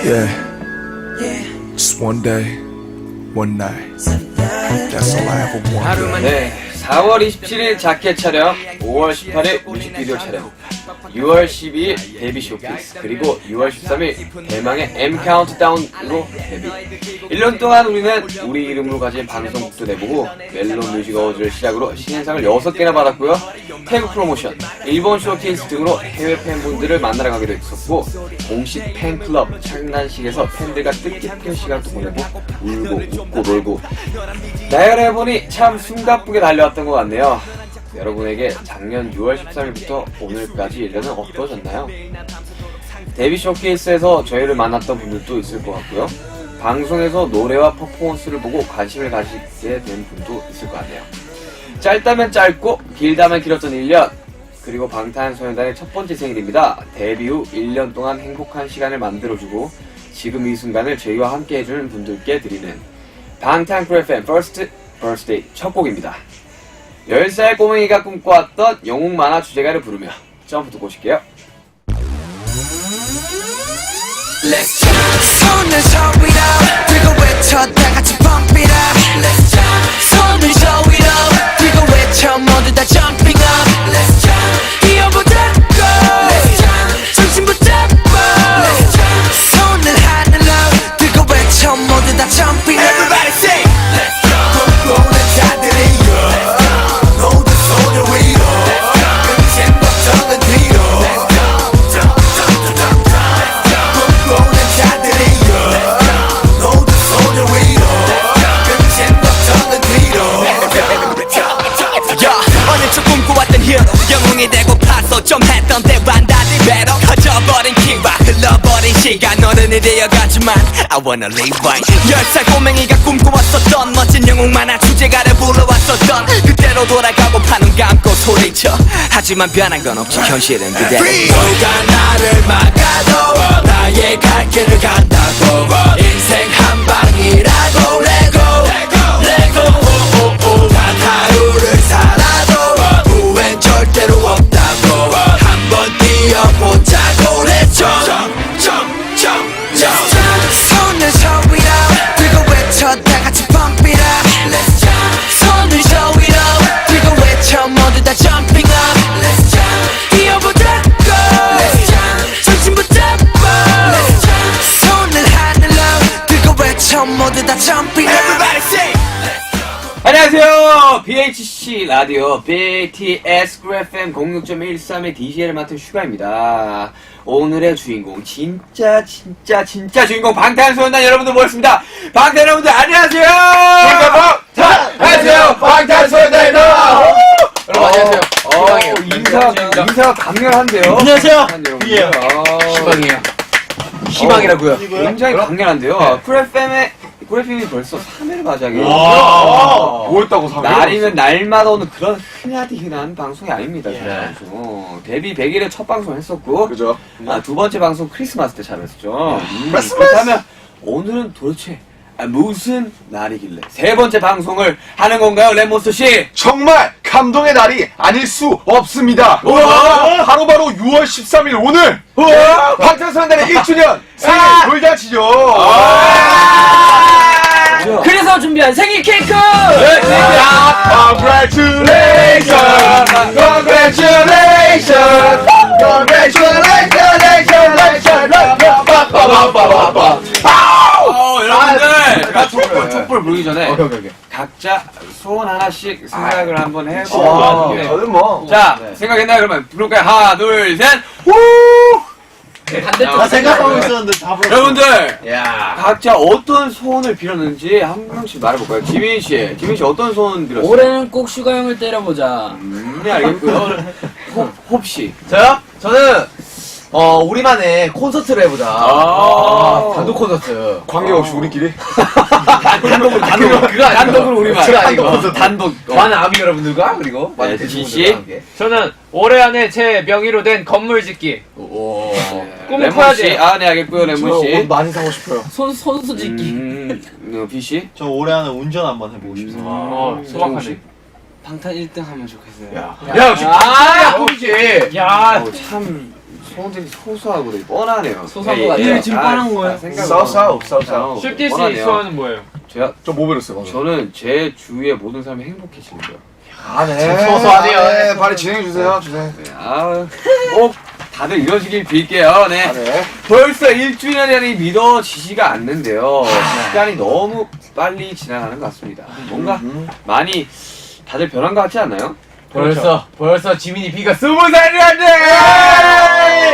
Yeah, just one day, one night. That's all I ever wanted. 네, 4월 27일 자켓 촬영, 5월 18일 뮤직비디오 촬영, 6월 12일 데뷔 쇼케이스, 그리고 6월 13일 대망의 M 카운트다운으로 데뷔. 1년 동안 우리는 우리 이름으로 가진 방송국도 내보고 멜론 뮤직 어워즈를 시작으로 신인상을 6개나 받았고요. 태국 프로모션, 일본 쇼케이스 등으로 해외 팬분들을 만나러 가기도 했었고, 공식 팬클럽 창단식에서 팬들과 뜻깊은 시간도 보내고 울고 웃고 놀고 나열을 해보니 참 숨가쁘게 달려왔던 것 같네요. 여러분에게 작년 6월 13일부터 오늘까지 1년은 어떠셨나요? 데뷔 쇼케이스에서 저희를 만났던 분들도 있을 것 같고요. 방송에서 노래와 퍼포먼스를 보고 관심을 가지게 된 분도 있을 것 같네요. 짧다면 짧고 길다면 길었던 1년, 그리고 방탄소년단의 첫 번째 생일입니다. 데뷔 후 1년 동안 행복한 시간을 만들어주고 지금 이 순간을 저희와 함께 해주는 분들께 드리는 방탄크루 FM First Birthday 첫 곡입니다. 10살 꼬맹이가 꿈꿔왔던 영웅 만화 주제가를 부르며 점프 듣고 오실게요. Let's jump. 손을 저 위로 들고 외쳐 다 같이 pump it up. Let's jump. 손을 저 위로 들고 외쳐 모두 다 jumping up. Let's jump. 뛰어보자 go. Let's jump. 정신 붙잡고. Let's jump. 손을 하늘로 들고 외쳐 모두 다 jumping up. Everybody say Let's jump. 꿈꾸는 자들이여 모두 손을 위로. 끝엔 걱정은 뒤로. Let's jump. jump jump jump jump. 꿈꾸는 자들이여 모두 손을 위로. 끝엔 걱정은 뒤로. 어느새 꿈꿔왔던 히어로 영웅이 되고 파서 좀 했던 때와 달리 배로 커져버린 킹과 흘러버린 시간 어른이 되어가지만 I wanna live right. 10살 꼬맹이가 꿈꿔왔었던 멋진 영웅 만화 주제가를 불러왔었던 그때로 돌아가고 파는 감고 소리쳐. 하지만 변한 건 없지 현실은 그대로. 누가 나를 막아도 나의 갈 길을 간다고. 인생 한 방이라고 레고 단 하루를 살아도 후회는 절대로 없다고. 한번 뛰어보자고 Let's jump. 손을 저 위로 들고 외쳐 다 같이 pump it up. Let's jump. 손을 저 위로 들고 외쳐 모두 다 jumping up. Let's jump. 뛰어보자 go. Let's jump. 정신 붙잡고. Let's jump. 손을 하늘로 들고 외쳐 모두 다 jumping up. Everybody say 안녕하세요. BHC 라디오 BTS 그룹 FM 06.13의 DJ를 맡은 슈가입니다. 오늘의 주인공 진짜 주인공 방탄소년단 여러분들 모였습니다. 방탄 여러분들 안녕하세요. 안녕하세요. 방탄소년단입니다. 여러분 안녕하세요. 인사가 강렬한데요. 안녕하세요. 예. 희망이에요. 희망이라고요. 굉장히 강렬한데요. 쿨 FM이 벌써 3회를 맞이하게 뭐였다고 3회? 날이면 날마다 오는 그런 흔한 방송이 아닙니다. 저희 방송. 데뷔 100일에 첫 방송 했었고, 그죠? 두 번째 방송 크리스마스 때 참여했었죠. 크리스마스! 그렇다면 오늘은 도대체 무슨 날이길래 세 번째 방송을 하는 건가요, 레몬스 씨? 정말 감동의 날이 아닐 수 없습니다. 바로 6월 13일 오늘 방탄소년단의 1주년 생일 돌잔치죠. 그래서 준비한 생일 케이크! 여러분들, 촛불 불기 전에 각자 소원 하나씩 생각을 한번 해보고 저는 뭐 자, 생각했나요? 그러면 부를까요? 하나, 둘, 셋! 반대쪽 생각하고 있었는데 다 불렀어. 여러분들, 각자 어떤 소원을 빌었는지 한 명씩 말해볼까요? 지민 씨 어떤 소원 빌었어요? 올해는 꼭 슈가 형을 때려보자. 네, 알겠고요. 홉씨. 저요? 저는 우리만의 콘서트를 해보자. 단독 콘서트. 관계없이 우리끼리 단독으로 우리만. 그거 아니고. 단독. 많은 아미 여러분들과 그리고 많은 네, 대중분들과 지씨? 함께. 저는 올해 안에 제 명의로 된 건물 짓기. 꿈을 레몬 커야 씨. 돼요. 네, 알겠고요, 레몬 옷 씨. 많이 사고 싶어요. 손수 짓기. B 씨. 저 올해 안에 운전 한번 해보고 싶어요. 소박하네. 방탄 1등 하면 좋겠어요. 야, 역시 방탄이야, 꿈이지. 야, 참 소원들이 소소하고 되게 뻔하네요. 소소한 네, 거 같아요. 예, 지금 아, 뻔한 거예요. 싸우싸우. 슈티 씨 뻔하네요. 소원은 뭐예요? 제가 좀 뭐 배웠어요? 저는 제 주위의 모든 사람이 행복해지는 거예요. 아, 네. 소소하네요. 네, 빨리 진행해주세요. 주세요. 네, 꼭 다들 이뤄지길 빌게요. 네. 아, 네. 벌써 1주년이라니 믿어지지가 않는데요. 시간이 너무 빨리 지나가는 것 같습니다. 뭔가 많이 다들 변한 것 같지 않나요? 벌써 지민이 B가 20살이란데!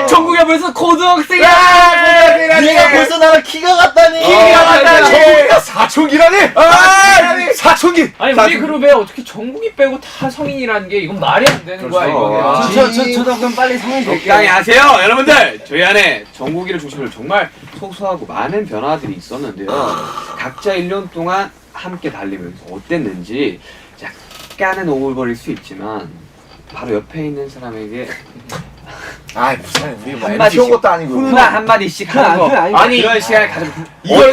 정국이가 벌써 고등학생이야. 네가 벌써 나랑 키가 같다니. 정국이가 사춘기라니! 사춘기! 아니 우리 그룹에 어떻게 정국이 빼고 다 성인이라는 게 이건 말이 안 되는 거야 그렇죠. 이거는. 저도 그럼 빨리 성인 될게요. 적당히 하세요, 여러분들. 저희 안에 정국이를 중심으로 정말 소소하고 많은 변화들이 있었는데요. 각자 1년 동안 함께 달리면서 어땠는지 약간은 오글거릴 수 있지만 바로 옆에 있는 사람에게 아이, 무슨, 우리 뭐, 한마디씩 키운 것도 아니고. 훈훈한 한마디씩 하는 거. 아니, 그런 시간을 가지고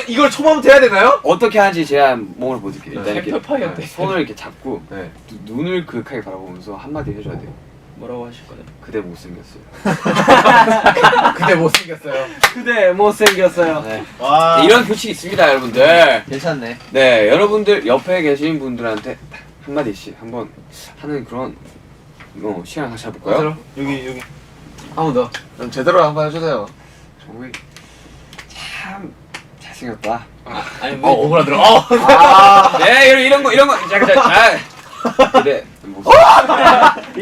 이걸 초반부터 해야 되나요? 어떻게 하는지 제가 몸을 보여드릴게요. 일단 이렇게 샘플파이어인데. 손을 이렇게 잡고 네. 눈을 그윽하게 바라보면서 한마디 해줘야 돼요. 뭐라고 하실 거예요? 그대 못생겼어요. 근데 못생겼어요. 그대 못생겼어요. 네. 와. 이런 규칙이 있습니다, 여러분들. 괜찮네. 네, 여러분들 옆에 계신 분들한테 한마디씩 한번 하는 그런 시간 같이 해볼까요? 여기. 한 번 더. 좀 제대로 한번 해주세요. 정국이 참 잘생겼다. 아니 오그라들어. 네, 이런 거 자. 그래.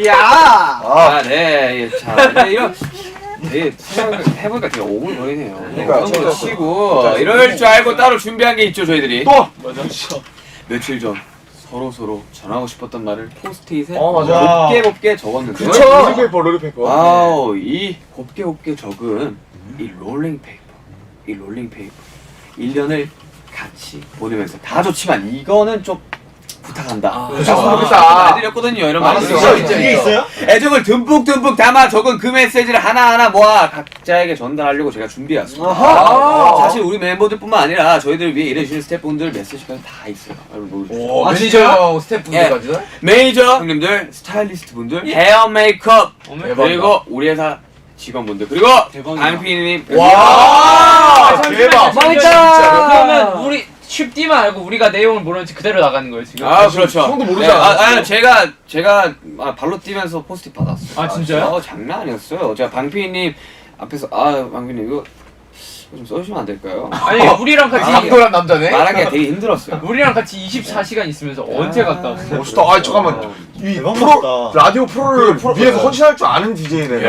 야! 네, 예, 자, 네, 이런 되게 생각을 해보니까 되게 오글거리네요. 그러니까요. 그런 거 치고 이럴 줄 알고 따로 준비한 게 있죠, 저희들이. 또! 며칠 전 서로 전하고 싶었던 말을 포스트잇에 맞아. 곱게 적었는데. 롤링페이퍼, 롤링페이퍼. 와우, 이 곱게 적은 이 롤링페이퍼 1년을 같이 보내면서 다 좋지만 이거는 좀 부탁한다. 말드렸거든요, 이런 말이 알았어요. 이게 있어요? 애정을 듬뿍 담아 적은 그 메시지를 하나하나 모아 각자에게 전달하려고 제가 준비해왔습니다. 사실 우리 멤버들뿐만 아니라 저희들 위해 일해주시는 스태프분들 메시지까지 다 있어요. 여러분 보여주세요. 매니저 스태프분들까지도? 매니저 형님들, 스타일리스트 분들, 헤어 메이크업, 그리고 우리 회사 직원분들, 그리고 강피디님. 와, 대박. 망했다. 그러면 우리 쉽디만 알고 우리가 내용을 모르는지 그대로 나가는 거예요 지금? 아, 그렇죠. 형도 모르지 않았어요? 제가 발로 뛰면서 포스트잇 받았어요. 아, 진짜요? 장난 아니었어요. 제가 방피디님 앞에서 방피디님 이거 좀 써주시면 안 될까요? 아니 우리랑 같이 강도란 남자네. 말하기가 되게 힘들었어요. 우리랑 같이 24시간 있으면서 언제 갔다 왔어? 멋있다. 아, 잠깐만. 이 대박 프로, 멋있다. 라디오 프로를 위해서 헌신할 줄 아는 DJ네.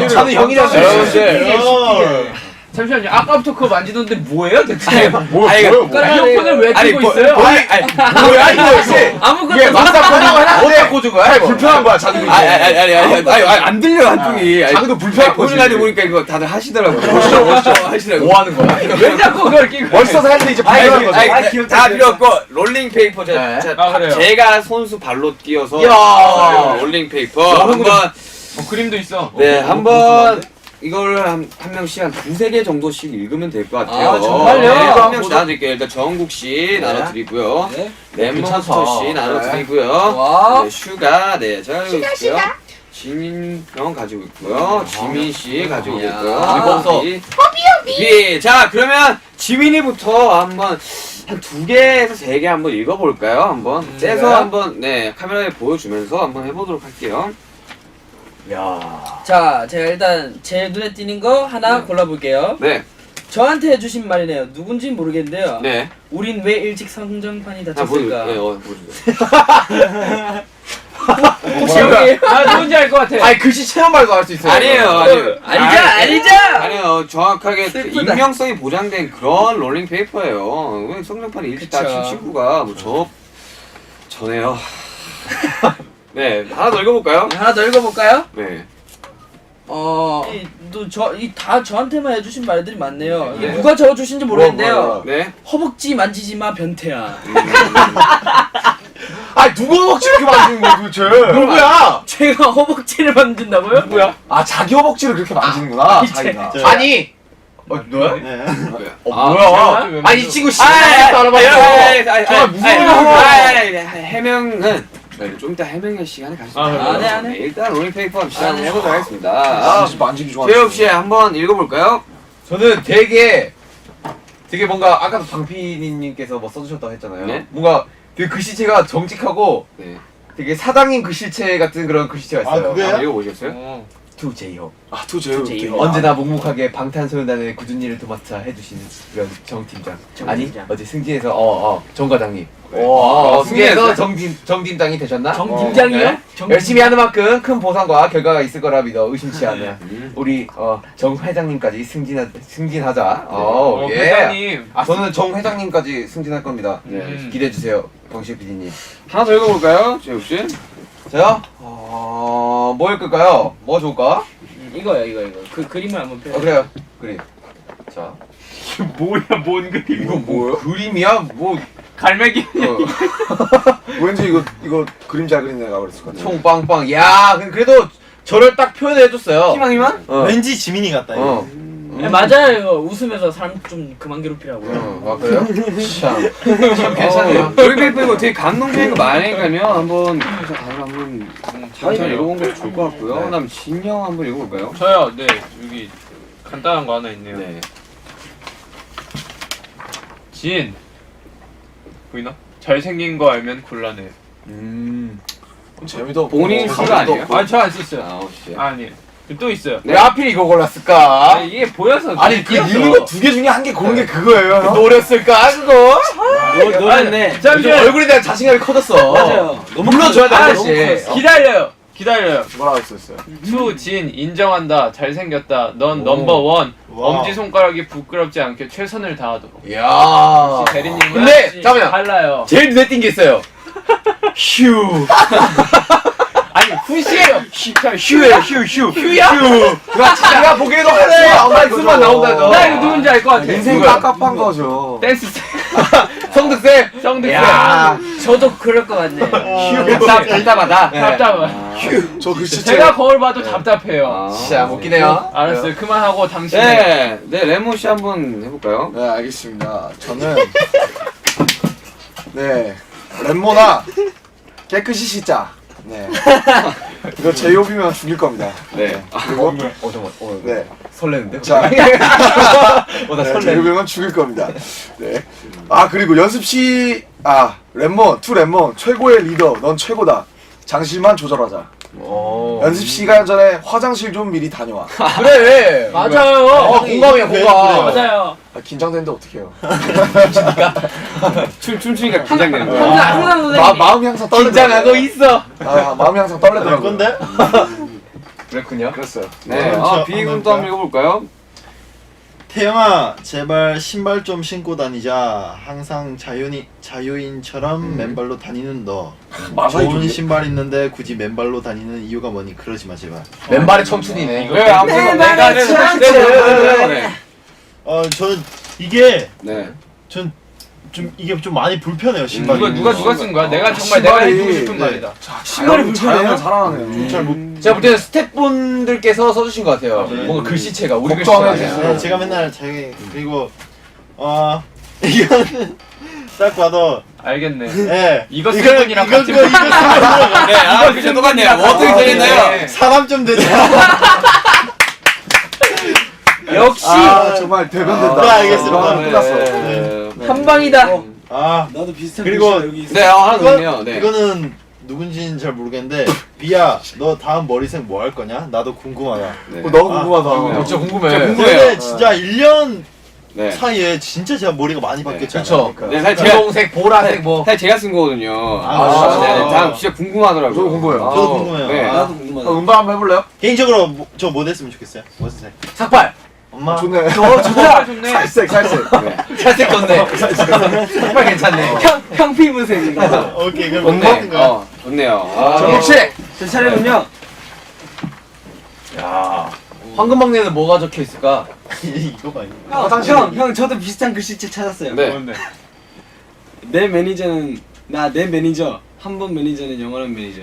저는 형이라서. 여러분들. 잠시만요. 아까부터 그거 만지던데 뭐예요 대체? 뭐야? 이어폰을 왜 아니, 끼고 있어요? 뭐야, 이거 역시. 아무것도 이게 막상 보려고 해놨는데 어디다 꽂은 거야? 이거? 불편한 거야, 자기도. 안 들려 한통이. 자기도 불편할 거지. 보는 보니까 이거 다들 하시더라고요. 하시더라고요. 뭐 하는 거야? 왜 자꾸 그걸 끼고? 멋있어서 하는데 이제 불편한 거지. 다 필요 없고 롤링 페이퍼 네. 아, 그래요? 제가 손수 발로 뛰어서 이야. 롤링 페이퍼 한번 그림도 있어. 네 한번 이걸 한 명씩 한 두세 개 정도씩 읽으면 될 것 같아요. 아, 정말요? 네, 한 명씩 나눠드릴게요. 일단 정국 씨 나눠드리고요. 네. 랩몬스터 씨 나눠드리고요. 와. 네, 슈가 네 제가 가지고 있고요. 지민 형 가지고 있고요. 지민 씨 가지고 있고요. 허비. 자 그러면 지민이부터 한번 한 2개에서 3개 한번 읽어볼까요? 한번 째서 한번 네 카메라에 보여주면서 한번 해보도록 할게요. 자, 제가 일단 제 눈에 띄는 거 하나 골라볼게요. 네, 저한테 해주신 말이네요. 누군진 모르겠는데요. 네. 우린 왜 일찍 성장판이 아, 보여주세요. 다쳤을까? 네, 보여주세요. 혹시 여기 나 누군지 알 것 같아. 아니 글씨 체험말도 할 수 있어요. 아니에요. 아니죠. 아니요. 정확하게 슬프다. 익명성이 보장된 그런 롤링 페이퍼예요. 왜 성장판이 일찍 그쵸. 다친 친구가 저네요. 네, 하나 더 읽어볼까요? 하나 더 읽어볼까요? 네. 다 저한테만 해주신 말들이 많네요. 이게 네. 누가 적어주신지 모르겠는데요. 네. 허벅지 만지지 마 변태야. 아, 누가 허벅지 이렇게 만지는 거야, 도대체? 누구야? 제가 허벅지를 만진다고요? 누구야? 아, 자기 허벅지를 그렇게 만지는구나, 자기가. 아니. 너야? 네. 뭐야? 아니 이 친구 아, 알아봤어. 해명은 저희는 좀 이따 해명의 시간을 아, 가지겠습니다. 네, 안 해. 일단 롤링페이퍼 시작을 해보도록 하겠습니다. 만지기 좋아. 최욱 씨 한번 읽어볼까요? 저는 되게 뭔가 아까도 방피디님께서 뭐 써주셨다고 했잖아요. 네. 뭔가 그 글씨체가 정직하고 네. 되게 사장님 글씨체 같은 그런 글씨체가 있어요. 아, 그래요? 읽어보셨어요? 투 제이홉. 또 제요. 언제나 묵묵하게 방탄소년단의 굳은 일을 도맡아 해주시는 그런 정 팀장. 아니 어제 승진해서 정 과장님. 승진해서 정 팀장이 되셨나? 정 팀장이요? 네. 열심히 하는 만큼 큰 보상과 결과가 있을 거라 믿어 의심치 않아. 우리 정 회장님까지 승진하자. 예. 회장님. 저는 정 회장님까지 승진할 겁니다. 네. 기대해 주세요, 방식 PD님. 하나 더 읽어볼까요? 최욱 씨? 저요? 뭐 읽을까요? 뭐 좋을까? 이거. 그 그림을 한번 펴. 그래요. 그림. 자, 뭐야 뭔 그림? 이거 뭐 그림이야? 뭐 갈매기. 왠지 이거 그림 잘 그린 애가 그랬을 것 같아. 총빵빵. 야, 그래도 저를 딱 표현해 줬어요. 희망이만? 왠지 지민이 같다. 이거. 네, 맞아요. 이거 웃으면서 사람 좀 그만 괴롭히라고요. 아 그래요? 참 괜찮네요. 롤링페이퍼 이거 되게 감동적인 거 많으니까요. 한번 다들 한번 천천히 읽어본 것도 좋을 것 같고요. 네. 그다음 진영 한번 읽어볼까요? 저요. 네 여기 간단한 거 하나 있네요. 네. 진 보이나? 잘생긴 거 알면 곤란해. 재미도 본인 없고, 시가 아니에요? 아니 저 안 썼어요. 아, 혹시. 아니 또 있어요. 왜 하필 이거 골랐을까? 아니, 이게 보여서 아니 그 읽는 거 두 개 중에 한 개 고른 게 그거예요. 형? 노렸을까 그거? 노렸네. 잠시만 얼굴에 대한 자신감이 커졌어. 맞아요. 불러줘야 돼 아저씨. 아저씨. 기다려요. 뭐라고 했었어요? 투진 인정한다. 잘생겼다. 넌 넘버원. 와. 엄지손가락이 부끄럽지 않게 최선을 다하도록. 이야. 대리님은 근데, 역시 잠깐만요. 달라요. 제일 눈에 띈 게 있어요. 휴. 아니 후시예요. 휴예요 휴. 휴야? 내가 보기에도 그래. 말씀만 나온다 너. 나 이거 누군지 알 것 같아. 인생 누구야? 깝깝한 거죠. 댄스 성득세. 성득세. 야. 저도 그럴 것 같네. 답답하다. 답답해. 저 글씨 제가 거울 봐도 답답해요. 진짜 웃기네요. 알았어요. 그만하고 당신. 네, 레몬 씨 한번 해볼까요? 네, 알겠습니다. 저는 네 랩모나 깨끗이 씻자. 네. 이거 제이홉이면 죽일 겁니다. 네. 그리고 잠깐만. 네. 설레는데? 자, 나 네, 설레. 제이홉이면 죽일 겁니다. 네. 그리고 연습시 랩몬 투 랩몬 최고의 리더 넌 최고다. 장실만 조절하자. 연습 시간 전에 화장실 좀 미리 다녀와. 그래. 맞아요. 공감이야 공감. 맞아요. 긴장되는데 어떡해요. 춤추니까 긴장되는 거야. 항상 선생님. 마음이 항상 떨리더라고요. 긴장하고 있어. 마음이 항상 내 떨리더라고요. 건데? 그렇군요. 그랬어요. 네, 저 비군도 한번 읽어볼까요? 태영아, 제발 신발 좀 신고 다니자. 항상 자유인처럼 맨발로 다니는 너. 좋은 신발 있는데 굳이 맨발로 다니는 이유가 뭐니? 그러지 마 제발. 맨발의 청춘이네. 네, 아무튼 내가 네. 저는 이게 네. 이게 좀 많이 불편해요 신발이. 누가 쓴 거야? 내가 정말 내가 신발이, 해주고 싶은 네. 말이다. 신발이 불편해요. 사랑하네요. 잘 못. 제가 볼 때는 스태프분들께서 써주신 것 같아요. 뭔가 글씨체가 우리 글씨가 걱정하면서. 아니야. 네, 제가 맨날 자기 그리고 이거는 딱 봐도 알겠네. 예 이거 쓴 분이랑 같이 이거 쓰고 그죠 똑같네요. 뭐 어떻게 되겠나요? 사람 좀 되자. 역시 정말 대변된다. 네, 알겠습니다. 끝났어. 한 방이다. 나도 비슷한 그리고 네, 하나 더 있네요. 네. 이거는 누군지는 잘 모르겠는데 비야 너 다음 머리색 뭐 할 거냐? 나도 궁금하다. 너무 궁금하다. 진짜 궁금해. 근데 진짜 1년 네. 사이에 진짜 제가 머리가 많이 바뀌었잖아요. 그쵸. 네, 사실 제가 분홍색, 보라색 뭐. 사실 제가 쓴 거거든요. 아, 네, 다음 진짜 궁금하더라고요. 저도 궁금해요. 저도 궁금해요. 네. 나도 궁금하다. 음방 한번 해볼래요? 개인적으로 저 뭐 됐으면 좋겠어요? 뭐 했어요? 삭발. 엄마. 좋네. 좋네. 살색. 네. 살색 좋네. 삭발 괜찮네. 형 피부색이다. 오케이 그럼 좋네. 먹는 거야. 좋네요. 정치. 제 차례군요. 야. 황금막내는 뭐가 적혀 있을까? 이거 봐. 형 저도 비슷한 글씨체 찾았어요. 네. 뭔데? 내 매니저는 내 매니저 한 번 매니저는 영원한 매니저.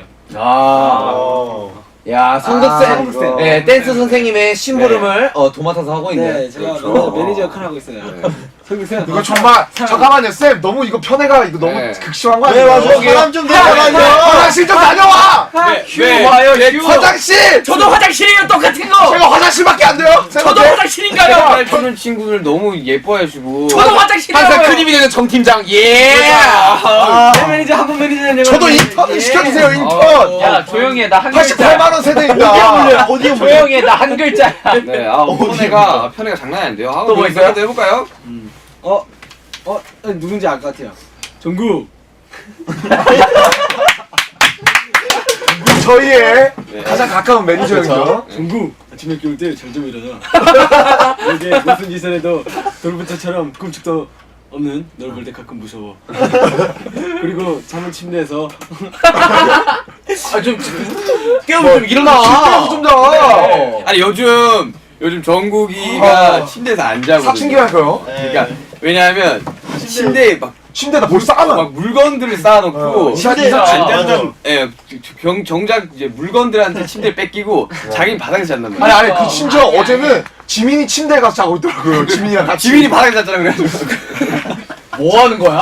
야, 성덕세. 성덕세. 네, 댄스 선생님의 심부름을 도맡아서 하고 있는. 제가 그렇죠. 매니저 역할 하고 있어요. 이거 정말 잠깐만요 쌤 너무 이거 편애가 이거 너무 네. 극심한 거 네 아니에요? 맞아. 사람 좀 데려가요. 화장실 좀 다녀와! 왜? 화장실! 저도 화장실이에요 똑같은 거. 제가 화장실밖에 안 돼요? 저도 화장실인가요? 말 주는 친구들 너무 예뻐해주고. 저도 화장실이에요. 항상 큰 힘이 되는 정팀장 예. 내 매니저 한번 매니저는 저도 인턴 시켜주세요 인턴! 야 조용히 해 나 한 글자. 88만원 세대입니다 조용히 해 나 한 글자. 네, 편애가 장난이 안 돼요. 또뭐 있어요? 또 해볼까요? 누군지 알 것 같아요. 정국. 저희의 네. 가장 가까운 매니저 형이죠 정국. 아침에 깨울 때 잘 좀 일어나. 이게 무슨 짓을 해도 돌부처처럼 꿈쩍도 없는 널 볼 때 가끔 무서워. 그리고 자는 침대에서 아좀 깨우면 좀 일어나. 좀 더! 아니 요즘 정국이가 침대에서 안 자고. 사춘기 할까요? 그러니까 왜냐하면 침대에 막 침대에다 뭘 쌓아놔 막 물건들을 쌓아놓고 침대에서 안 자는 예, 정작 이제 물건들한테 침대를 뺏기고 자기는 바닥에서 잔단 말이야. 아니 그 심지어 어제는 지민이 침대에 가서 자고 있더라고요 지민이랑 같이 지민이 바닥에 잤잖아 그래가지고. 뭐 하는 거야?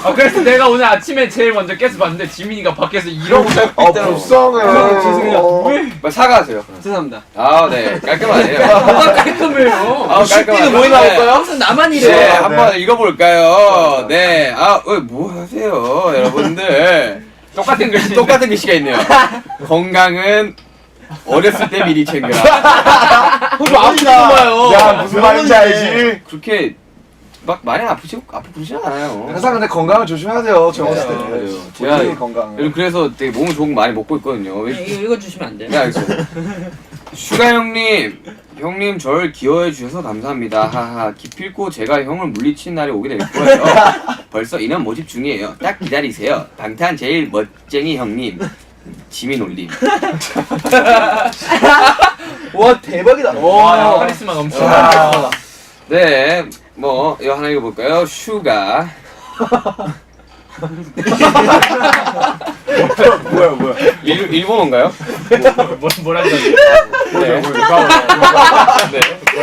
아 그래서 내가 오늘 아침에 제일 먼저 깨서 봤는데 지민이가 밖에서 이러고 자고 있더라고. 불쌍해 죄송해요. 말 사과하세요. 죄송합니다. 아, 네 깔끔하네요. 뭐가 깔끔해요. 아, 깔끔하네. 뭐에 나올까요? 항상 나만 네, 이래. 한번 읽어볼까요? 네, 뭐 하세요, 여러분들? 똑같은 글씨. 똑같은 글씨가 있네요. 건강은 어렸을 때 미리 챙겨라. 그거 아프잖아요. 야 무슨 말인지 알지? 그렇게 막 많이 아프고 그러진 않아요. 항상 근데 건강을 조심해야 돼요 제가 봤을 때 맞아요. 제가 제가 건강 그래서 되게 몸을 좋은 거 많이 먹고 있거든요. 이거 읽어주시면 안 돼요? 네, 알겠습니다. 슈가 형님 절 기여해 주셔서 감사합니다. 하하. 기필코 제가 형을 물리친 날이 오게 될 거예요. 벌써 인원 모집 중이에요. 딱 기다리세요. 방탄 제일 멋쟁이 형님. 지민 올림. 와 대박이다. 와 카리스마 넘치네. 네, 뭐 이거 하나 읽어볼까요? 슈가. 뭐야 일본어인가요? 뭐라는 거지? 네. 네.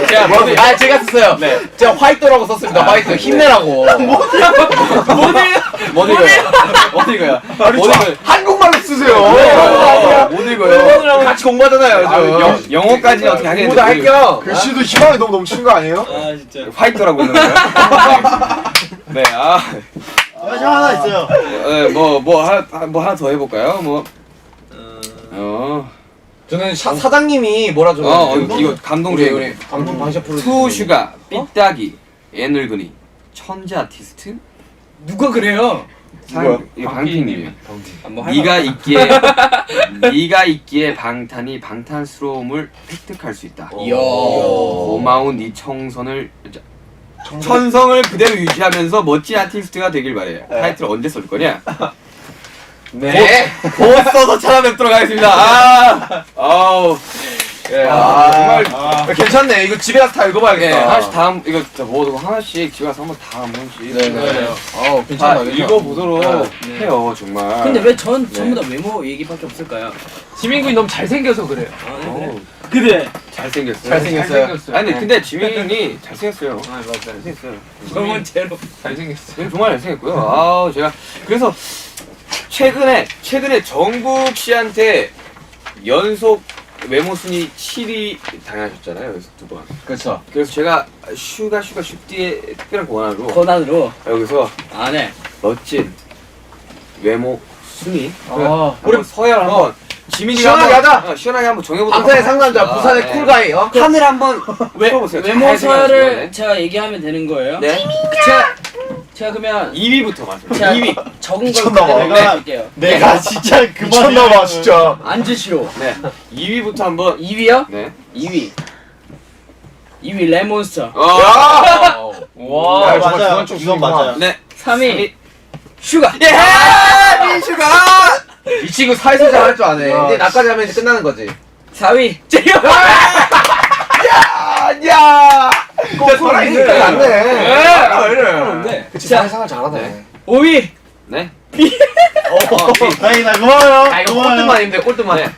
제가 뭐 제가 썼어요. 네. 제가 화이트라고 썼습니다. 화이트 힘내라고. 못 읽어요. 못 읽어요. 못 읽어요. 한국말로 쓰세요 못 읽어요. 같이 공부하잖아요. 저. 영어까지 어떻게 하겠는데? 공부도 할게요. 글씨도 희망이 너무 넘치는 거 아니에요? 아 진짜. 화이트라고 있는 거예요? 네, 저 하나 있어요. 뭐 하나 더 해볼까요? 저는 사장님이 뭐라 줬는데 이거 감동 우리 좀. 방송 방샵 프로 투슈가 삐딱이 애늙은이 천재 아티스트 누가 그래요? 이거 방탄님이에요. 뭐 네가 있기에 방탄이 방탄스러움을 획득할 수 있다. 이야. 고마운 네 천성을 그대로 유지하면서 멋진 아티스트가 되길 바래. 타이틀 언제 쏠 거냐? 네. 곧 써서 찾아뵙도록 하겠습니다. 아우. 정말 괜찮네. 이거 집에 가서 다 읽어봐야겠다. 네, 하나씩 다음 이거 뭐 하나씩 집에 가서 한번 다 한 번씩 네. 다 괜찮아. 읽어보도록 해요 정말. 근데 왜 전부 다 외모 얘기밖에 없을까요? 지민군이 너무 잘생겨서 그래요. 그래. 잘생겼어요. 잘생겼어요. 아니 근데 지민이 잘생겼어요. 맞아요. 잘생겼어요. 저번 제로. 잘생겼어. 정말 잘생겼고요. 아우 제가 그래서 최근에 정국 씨한테 연속 외모 순위 7위 당하셨잖아요. 여기서 두 번. 그렇죠. 그래서 제가 슈디의 특별한 권한으로 권한으로. 여기서 네. 멋진 외모 순위 우리 서열 한번 지민이가 시원하게 한번 하자. 시원하게 한번 정해보도록 방탄의 상남자 하겠습니다. 부산의 네. 쿨가이. 하늘 한번 풀어보세요. 외모 잘 서열을 생각하시고, 제가 얘기하면 되는 거예요? 네. 제가 그러면 2위부터 말씀해. 제가 2위. 적은 걸 미쳤나 봐. 그대로 할게요. 내가 진짜 미쳤나봐 진짜 안주시로. 네. 2위부터 한번. 2위요? 네. 2위 레몬스터. 와. 맞아요. 이건 맞아요. 네. 3위 슈가. 예! 민슈가! 이 친구 사회생활 할 줄 아네. 이제 나까지 하면 이제 끝나는 거지. 4위 제이홉. 야 거꾸로 있으니까 안 돼. 이래. 그치 자, 사회생활 잘하네 5위 네. 다행이다. 고마워요. 아 이거 꼴등만 힘들 꼴등만. 네.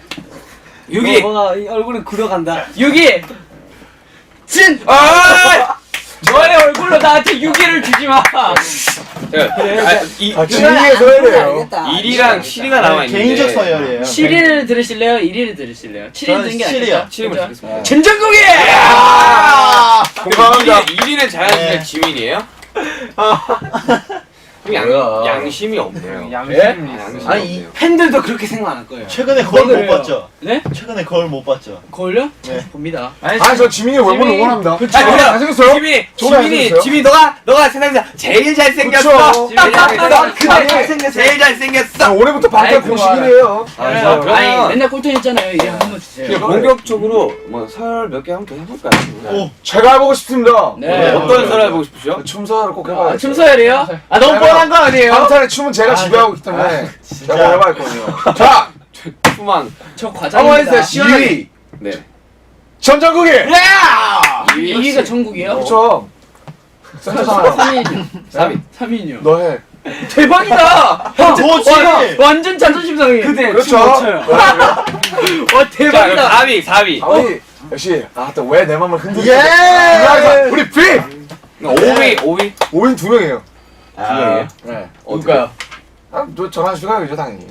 6위. 뭐가 이 얼굴에 굳어간다. 6위 진. 아! 너의 얼굴로 나한테 유기를 주지 마. 지민이의 서열이에요. 1위랑 7위가 남아 있는데 개인적 서열이에요. 7위를 들으실래요? 1위를 들으실래요? 7위는 저는 드는 게 7위요. 아니죠? 7위 먼저 듣겠습니다. 전정국이! 공감합니다. 1위는 자연스레 네. 지민이에요? 양심이 없네요. 양심이 양심이 아니, 없네요. 팬들도 그렇게 생각 안 할 거예요. 최근에 거울 못 그래요. 봤죠? 네? 최근에 거울 못 봤죠? 거울요? 네. 봅니다. 아니 저 지민이 외모는 응원합니다. 아니, 잘생겼어요? 지민이, 저도 잘생겼어요. 지민이, 너가 세상에서 제일 잘생겼어. 그쵸. 제일 잘생겼어. 그래, 잘생겼어. 제일 잘생겼어. 올해부터 방탄 아이고, 공식이래요. 아니, 맨날 꼴등 했잖아요. 이게 한번 주세요. 그냥 본격적으로 뭐 설 몇 개 한번 더 해볼까요? 오. 제가 해보고 싶습니다. 네. 어떤 설 해보고 싶으시죠? 춤사를 꼭 해봐요. 춤서열이요? 아, 너무 뻔한 거 아니에요? 방탄의 춤은 제가 지배하고 있기 때문에 제가 뭘 해봐야 했거든요. 자, 수만. 저 한번 과장입니다. 해주세요. 2위 네. 전정국이. 2위가 전국이에요? 그렇죠. 센터잖아요. 3위는요? 3위. 3위는요? 너 해. 대박이다! 더 지민! 완전 자존심 상해. 그대 그렇죠. 와, 대박이다. 4위. 4위. 역시 또 왜 내 맘을 흔들지? 예! 우리 빅. 5위. 5인 2명이에요. 아, 네. 누가요? 너 전환 수강이죠 당연히.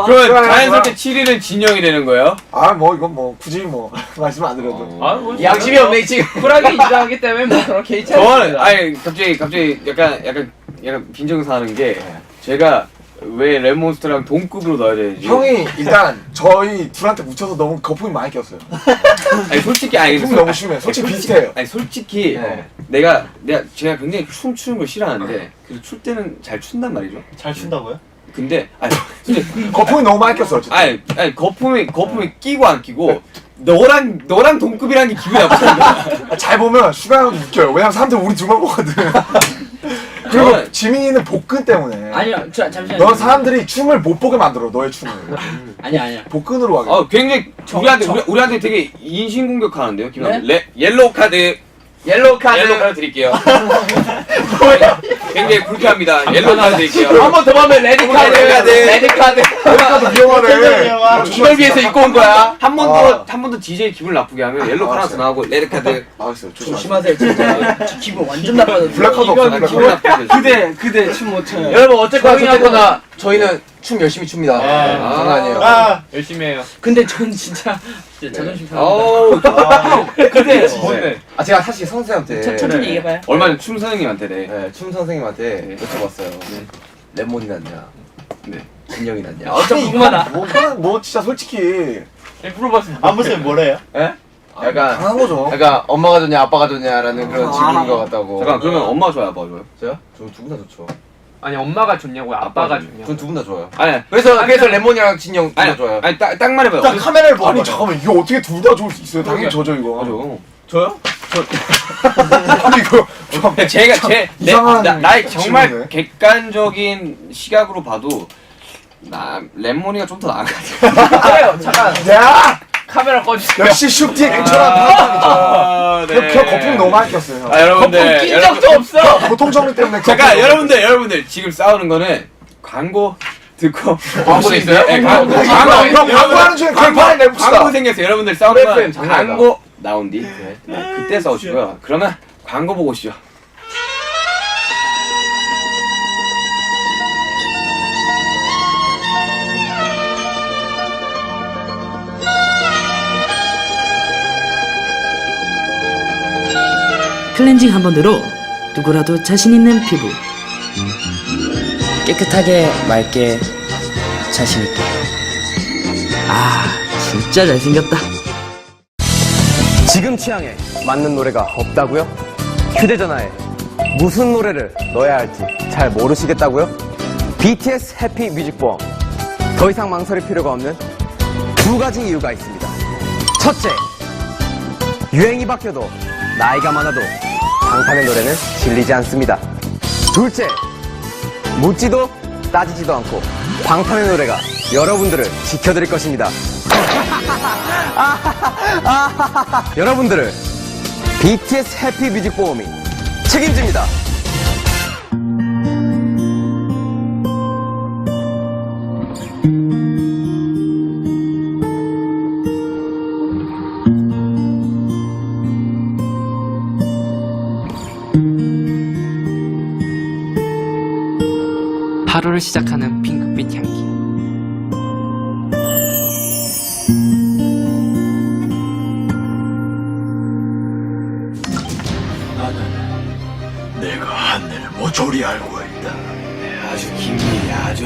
그러면 자연스럽게 7위는 진영이 되는 거예요? 뭐 이건 뭐 굳이 뭐 말씀 안 드려도. 뭐 양심이 없네, 지금. 쿨하게 인정하기 때문에 뭐 그렇게 있지 저는 아니 갑자기 약간 빈정상하는 게 제가 왜 레몬스터랑 동급으로 넣어야 되는지. 형이 일단 저희 둘한테 묻혀서 너무 거품이 많이 꼈어요. 아니 솔직히 아니 거품이 너무 심해. 솔직히 비슷해요. 아니 솔직히 네. 제가 굉장히 춤 추는 걸 싫어하는데 그래서 출 때는 잘 춘단 말이죠. 잘 춘다고요? 근데 아니 솔직히 거품이 너무 많이 꼈어. 어쨌든. 아니 거품이 끼고 안 끼고 너랑 동급이라는 게 기분이 나쁘잖아. 잘 보면 슈가형도 웃겨요. 왜냐면 사람들 우리 둘만 보거든. 그리고 저는- 지민이는 복근 때문에. 아니요, 잠시만요. 넌 사람들이 춤을 못 보게 만들어. 너의 춤을. 아니야. 복근으로 가게. 굉장히 우리한테 되게 인신공격하는데요. 김학민. 네? 옐로우 카드 옐로우 카드 드릴게요. 굉장히 불쾌합니다. 옐로우 카드 드릴게요. 한 번 더 보면 레드 카드 레드 카드 그러니까도 위험하네. 이걸 위해서 입고 온 거야. 한 번 더 DJ 기분 나쁘게 하면 옐로우 카드 하나 더 나오고 레드 카드. 알았어요. 조심하세요, 진짜. 저 기분 완전 나빠졌어. 블랙카드 없어. 나 블랙카드. 기분 나쁘게. 그대 춤 못 춰요. 여러분 어쨌거나 어쨌거나 저희는 춤 열심히 춥니다. 장난 아니에요. 아, 열심히 해요. 근데 전 진짜 자존심 상합니다. 어우 근데 뭔데? 제가 사실 선생님한테 천천히 얘기해봐요. 얼마 전에 춤 선생님한테네. 네, 춤 선생님한테 여쭤봤어요. 레몬이 낫냐? 네. 진영이 낫냐? 좀 궁금하다. 뭐 진짜 솔직히 물어봤습니다. 안무쌤 뭐래요? 약간 당한 거죠. 약간 엄마가 좋냐 아빠가 좋냐라는 그런 질문인 것 같다고. 잠깐 그러면 엄마 좋아요, 아빠 좋아요? 저요? 저 두 분 다 좋죠. 아니 엄마가 좋냐고요? 아빠가 좋냐고? 전 두 분 다 좋아요. 아니 그래서 레몬이랑 진영 둘 다 아니 좋아요. 아니 딱 말해봐요. 딱 카메라를 보고. 아니 잠깐만 이게 어떻게 둘 다 좋을 수 있어요? 당연히 저죠 이거. 맞아. 저요? 아니 이거 좀 제가 이상한 나의 정말 질문이네. 객관적인 시각으로 봐도 레몬이가 좀 더 나은 것 같아요. 그래요. 잠깐 야 카메라 꺼주세요. 역시 슈팅 액처럼 방탄이죠. 네. 그 거품이 너무 많이 꼈어요. 여러분들 낀 적도 없어. 보통 정리 때문에. 잠깐 여러분들 지금 싸우는 거는 광고 듣고 광고 있어요? 네, 광고하는 중에 광고를 내봅시다. 광고 생겼어요. 여러분들 싸우는 FM 건 장난이다. 광고 나온 뒤 그때 싸우시고요. 그러면 광고 보고 오시죠. 클렌징 한 번으로 누구라도 자신 있는 피부 깨끗하게 맑게 자신 있게. 진짜 잘생겼다. 지금 취향에 맞는 노래가 없다고요? 휴대전화에 무슨 노래를 넣어야 할지 잘 모르시겠다고요? BTS 해피 뮤직보험. 더 이상 망설일 필요가 없는 두 가지 이유가 있습니다. 첫째, 유행이 바뀌어도 나이가 많아도 방탄의 노래는 질리지 않습니다. 둘째, 묻지도 따지지도 않고 방탄의 노래가 여러분들을 지켜드릴 것입니다. 여러분들을 BTS 해피 뮤직 보험이 책임집니다. 하루를 시작하는 핑크빛 향기. 내가 하늘을 모조리 알고 있다.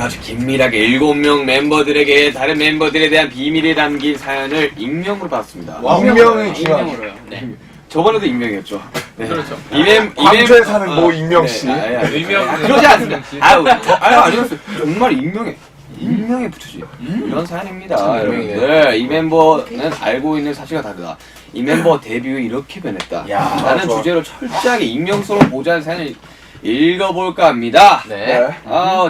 아주 긴밀하게 7명 멤버들에게 다른 멤버들에 대한 비밀이 담긴 사연을 익명으로 받았습니다. 익명이 중요하죠. 익명으로요. 네. 저번에도 익명이었죠. 네. 그렇죠. 광주에 사는 모 익명씨. 익명 그러지 않습니다. 아니었어요. 정말 익명에 붙여지. 이런 사연입니다. 여러분들. 이 멤버는 알고 있는 사실과 다르다. 이 멤버 데뷔 후 이렇게 변했다. 라는 주제로 철저하게 익명성을 보좌한 사연을 읽어볼까 합니다. 네.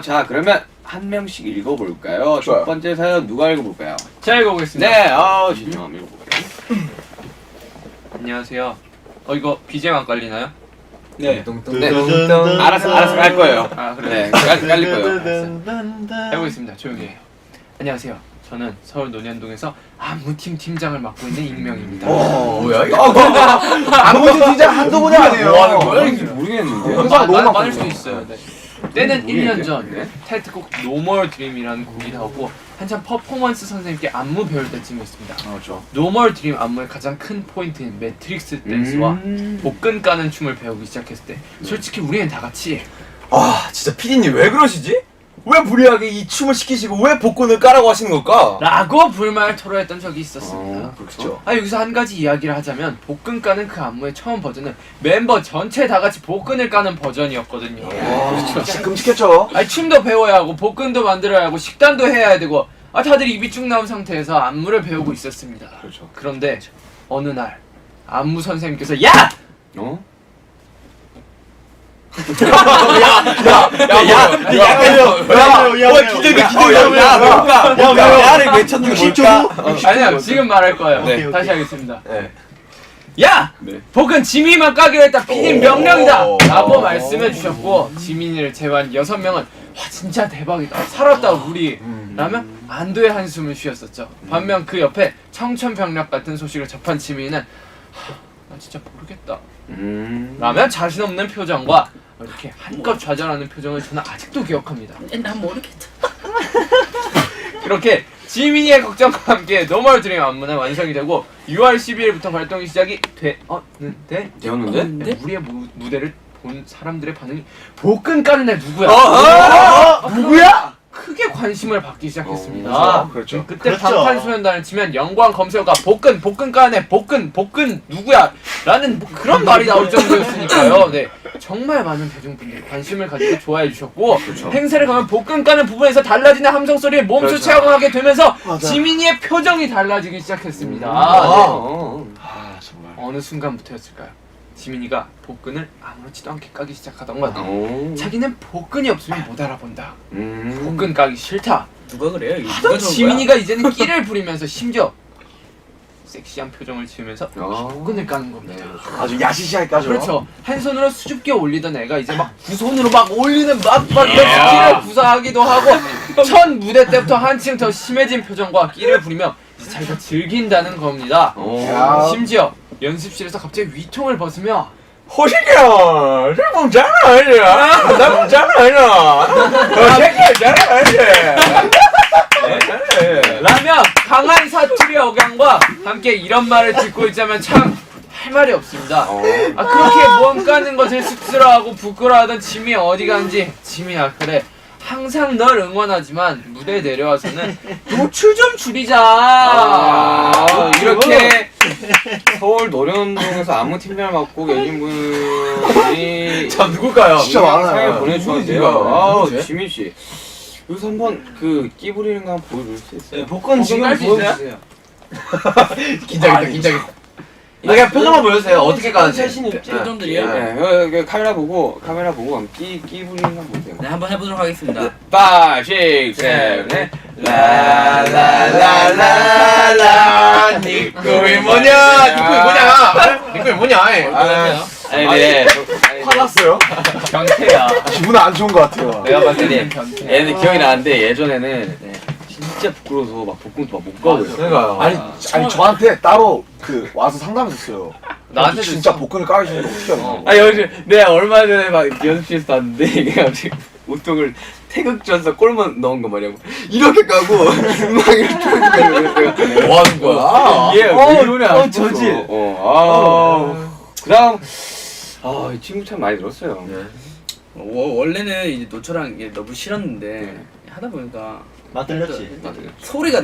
자, 그러면 한 명씩 읽어볼까요? 첫 번째 사연 누가 읽어볼까요? 제가 읽어보겠습니다. 네, 진짜 한번 읽어볼까요? 안녕하세요. 이거 BGM 안 깔리나요? 네. 알아서 깔 거예요. 아, 그래. 네, 깔릴 거예요. 해보겠습니다. 조용히 해요. 안녕하세요. 저는 서울 논현동에서 안무팀 팀장을 맡고 있는 익명입니다. 뭐야 이거? 안무팀 팀장 한두 분이 아니에요. 뭐 하는 거야? 모르겠는데. 항상 너무 많을 많거든요. 수도 있어요. 네. 때는 1년 전 타이틀곡 No More Dream이라는 곡이 나오고 한참 퍼포먼스 선생님께 안무 배울 때쯤이었습니다. 그렇죠. No More Dream 안무의 가장 큰 포인트인 매트릭스 댄스와 복근 까는 춤을 배우기 시작했을 때 솔직히 우리는 다 같이 진짜 피디님 왜 그러시지? 왜 무리하게 이 춤을 시키시고 왜 복근을 까라고 하시는 걸까? 라고 불만을 토로했던 적이 있었습니다. 그렇죠. 여기서 한 가지 이야기를 하자면 복근 까는 그 안무의 처음 버전은 멤버 전체 다 같이 복근을 까는 버전이었거든요. 진짜 끔찍했죠. 춤도 배워야 하고 복근도 만들어야 하고 식단도 해야 되고 다들 입이 쭉 나온 상태에서 안무를 배우고 있었습니다. 그렇죠. 그런데 어느 날 안무 선생님께서 야! 야를 외쳤는 게 뭘까? 아니야 지금 말할 거예요. 네. 다시 하겠습니다. 네. 야! 네. 복은 지민이만 까기로 했다. 피디님 명령이다! 라고 말씀해 주셨고 지민이를 제외한 6명은 와 진짜 대박이다. 살았다 우리. 라면 안도의 한숨을 쉬었었죠. 반면 그 옆에 청천벽력 같은 소식을 접한 지민이는 나 진짜 모르겠다. 라면 자신 없는 표정과 이렇게 한껏 좌절하는 표정을 저는 아직도 기억합니다. 난 모르겠다. 그렇게 지민이의 걱정과 함께 No More Dream 안무는 완성이 되고 6월 12일부터 활동이 시작이 되었는데 우리의 무대를 본 사람들의 반응이 복근 까는 애 누구야? 누구야? 크게 관심을 받기 시작했습니다. 그렇죠. 그때 방탄소년단을 치면 영광 검색어가 복근 까는 애 복근 누구야? 라는 그런 말이 나올 정도였으니까요. 네, 정말 많은 대중분들이 관심을 가지고 좋아해 주셨고 행사를 가면 복근 까는 부분에서 달라지는 함성 소리에 몸소 체험하게 되면서 지민이의 표정이 달라지기 시작했습니다. 정말 어느 순간부터였을까요? 지민이가 복근을 아무렇지도 않게 까기 시작하던가 자기는 복근이 없으면 못 알아본다. 복근 까기 싫다. 누가 그래요? 하던 지민이가 이제는 끼를 부리면서 심지어 섹시한 표정을 지으면서 복근을 까는 겁니다. 아주 야시시하게 까죠. 그렇죠. 한 손으로 수줍게 올리던 애가 이제 막 두 손으로 막 올리는 끼를 구사하기도 하고 첫 무대 때부터 한층 더 심해진 표정과 끼를 부리며 이제 자기가 즐긴다는 겁니다. 심지어 연습실에서 갑자기 위통을 벗으며 호식이야, 저 몸짱 아니야? 나 몸짱 아니야? 라며 강한 사투리 억양과 함께 이런 말을 듣고 있자면 참 할 말이 없습니다. 그렇게 몸 까는 것을 쑥스러워하고 부끄러워하던 지민이 어디 간지 지민아 그래 항상 널 응원하지만 무대에 내려와서는 노출 좀 줄이자. 이렇게 서울 노련동에서 안무 팀장을 맡고 계신 분이 참 누굴까요? 진짜 많아요. 사연 보내주셨는데요. 지민 씨 여기서 한번 그 끼 부리는 거 한번 보여줄 수 있어요? 복근 지금 깔수 보여주세요. 긴장했다. 그냥 표정만 보여주세요. 어떻게 까는지. 자신 있지 정도예요. 네, 카메라 보고 끼 부리는 거 한번 보세요. 네, 한번 해보도록 하겠습니다. 5, 6, 7, 라라라라라 니 꿈이 뭐냐? 니 꿈이 뭐냐? 네. 화났어요? 변태야. 기분 안 좋은 것 같아요. 내가 봤을 때 얘는 기억이 나는데 예전에는 진짜 부끄러워서 막 복근도 막 못 가고요. 그러니까요. 아니 저한테 따로 그 와서 상담했어요. 나한테도 진짜 있어. 복근을 까시는데 어떻게 하냐. 여기 내가 얼마 전에 막 연습실에서 봤는데 이게 갑자기 우통을 태극전서 골만 넣은 거 마냥 이렇게 까고 막 이렇게 뭐 하는 거야? 예, 이론이 안 저질. 그다음 이 친구 참 많이 들었어요. 원래는 이제 노초랑 이게 너무 싫었는데 하다 보니까 맞들렸지. 소리가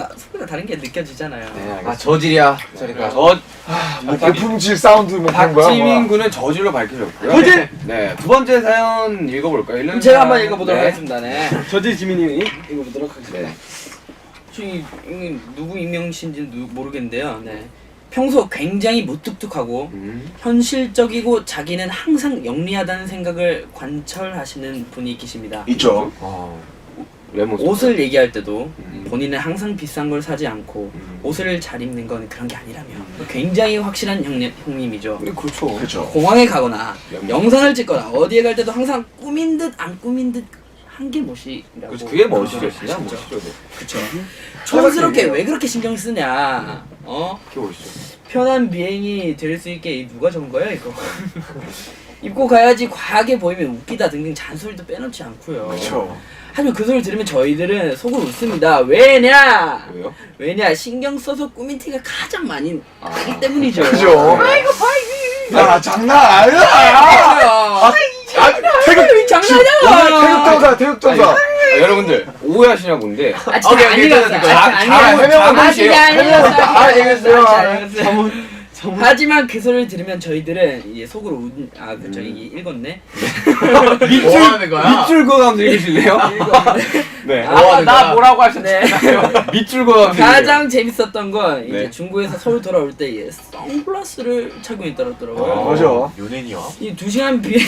다른 게 느껴지잖아요. 네, 저질이야. 저리가. 뭐 고품질 사운드 뭐 그런 거야? 박지민 군은 저질로 밝혀졌고요. 저질! 네, 두 번째 사연 읽어볼까요? 그럼 제가 한번 읽어보도록 하겠습니다. 네. 저질 지민이 읽어보도록 하겠습니다. 지금 누구 익명신지는 모르겠는데요. 네. 평소 굉장히 무뚝뚝하고 현실적이고 자기는 항상 영리하다는 생각을 관철하시는 분이 계십니다. 있죠. 옷을 얘기할 때도 본인은 항상 비싼 걸 사지 않고 옷을 잘 입는 건 그런 게 아니라며 굉장히 확실한 형님이죠. 그렇죠. 그렇죠. 공항에 가거나 영상을 찍거나 어디에 갈 때도 항상 꾸민 듯 안 꾸민 듯 한 게 멋이라고. 그렇죠. 그게 멋이죠. 진짜 그렇죠. 멋이죠. 그쵸. 촌스럽게 왜 그렇게 신경 쓰냐. 그게 멋이죠. 편한 비행이 될 수 있게 누가 적은 거야 이거. 입고 가야지 과하게 보이면 웃기다 등등 잔소리도 빼놓지 않고요. 그렇죠. 하지만 그 소리를 들으면 저희들은 속으로 웃습니다. 왜냐? 왜요? 왜냐? 신경 써서 꾸민 티가 가장 많이 나기 때문이죠. 그죠. 아이고 야 장난 아니야. 태극 장난이야. 태극전사. 여러분들 오해하시나 본데. 아직 안 읽었어요. 아직 안 읽었어요. 하지만 그 소리를 들으면 저희들은 이제 속으로 그렇죠. 이게 읽었네. 밑줄 그어가면서 읽으실래요? 네. 나 뭐라고 하셨나요? 밑줄 그어가면서 가장 재밌었던 건 이제 네. 중국에서 서울 돌아올 때 선글라스를 차고 있더라고요. 맞아. 연예인이야. 이 2시간 비행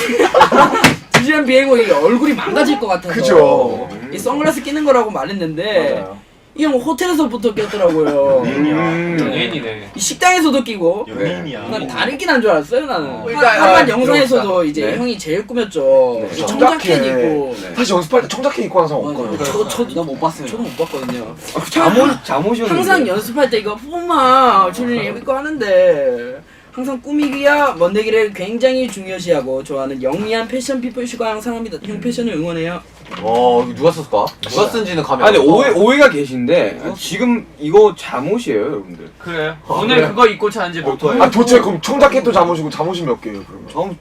2시간 비행 후에 얼굴이 망가질 것 같아서 그죠. 이 선글라스 끼는 거라고 말했는데 맞아요. 이 형 호텔에서부터 꼈더라고요. 연예인이네. 이 식당에서도 끼고. 연예인이야. 난 다른 끼는 줄 알았어요 나는. 그러니까, 한만 영상에서도 이제 네. 형이 제일 꾸몄죠. 네. 청자켓 입고. 사실 연습할 때 청자켓 입고 하는 사람 없거든요. 저도 못 봤어요. 저도 못 봤거든요. 잠옷이었는데. 항상 연습할 때 이거 엄마 저는 입고 하는데 항상 꾸미기야 멋내기를 굉장히 중요시하고 좋아하는 영리한 패션 피플 슈가형 사랑합니다. 형 패션을 응원해요. 이거 누가 썼을까? 누가 쓴지는 감이 안 아니 와. 오해가 계신데 지금 이거 잠옷이에요, 여러분들. 그래요? 오늘 그거 입고 자는지 못 봐요. 아 도대체 그럼 청자켓도 잠옷이고 잠옷이 몇 개예요 그러면? 좀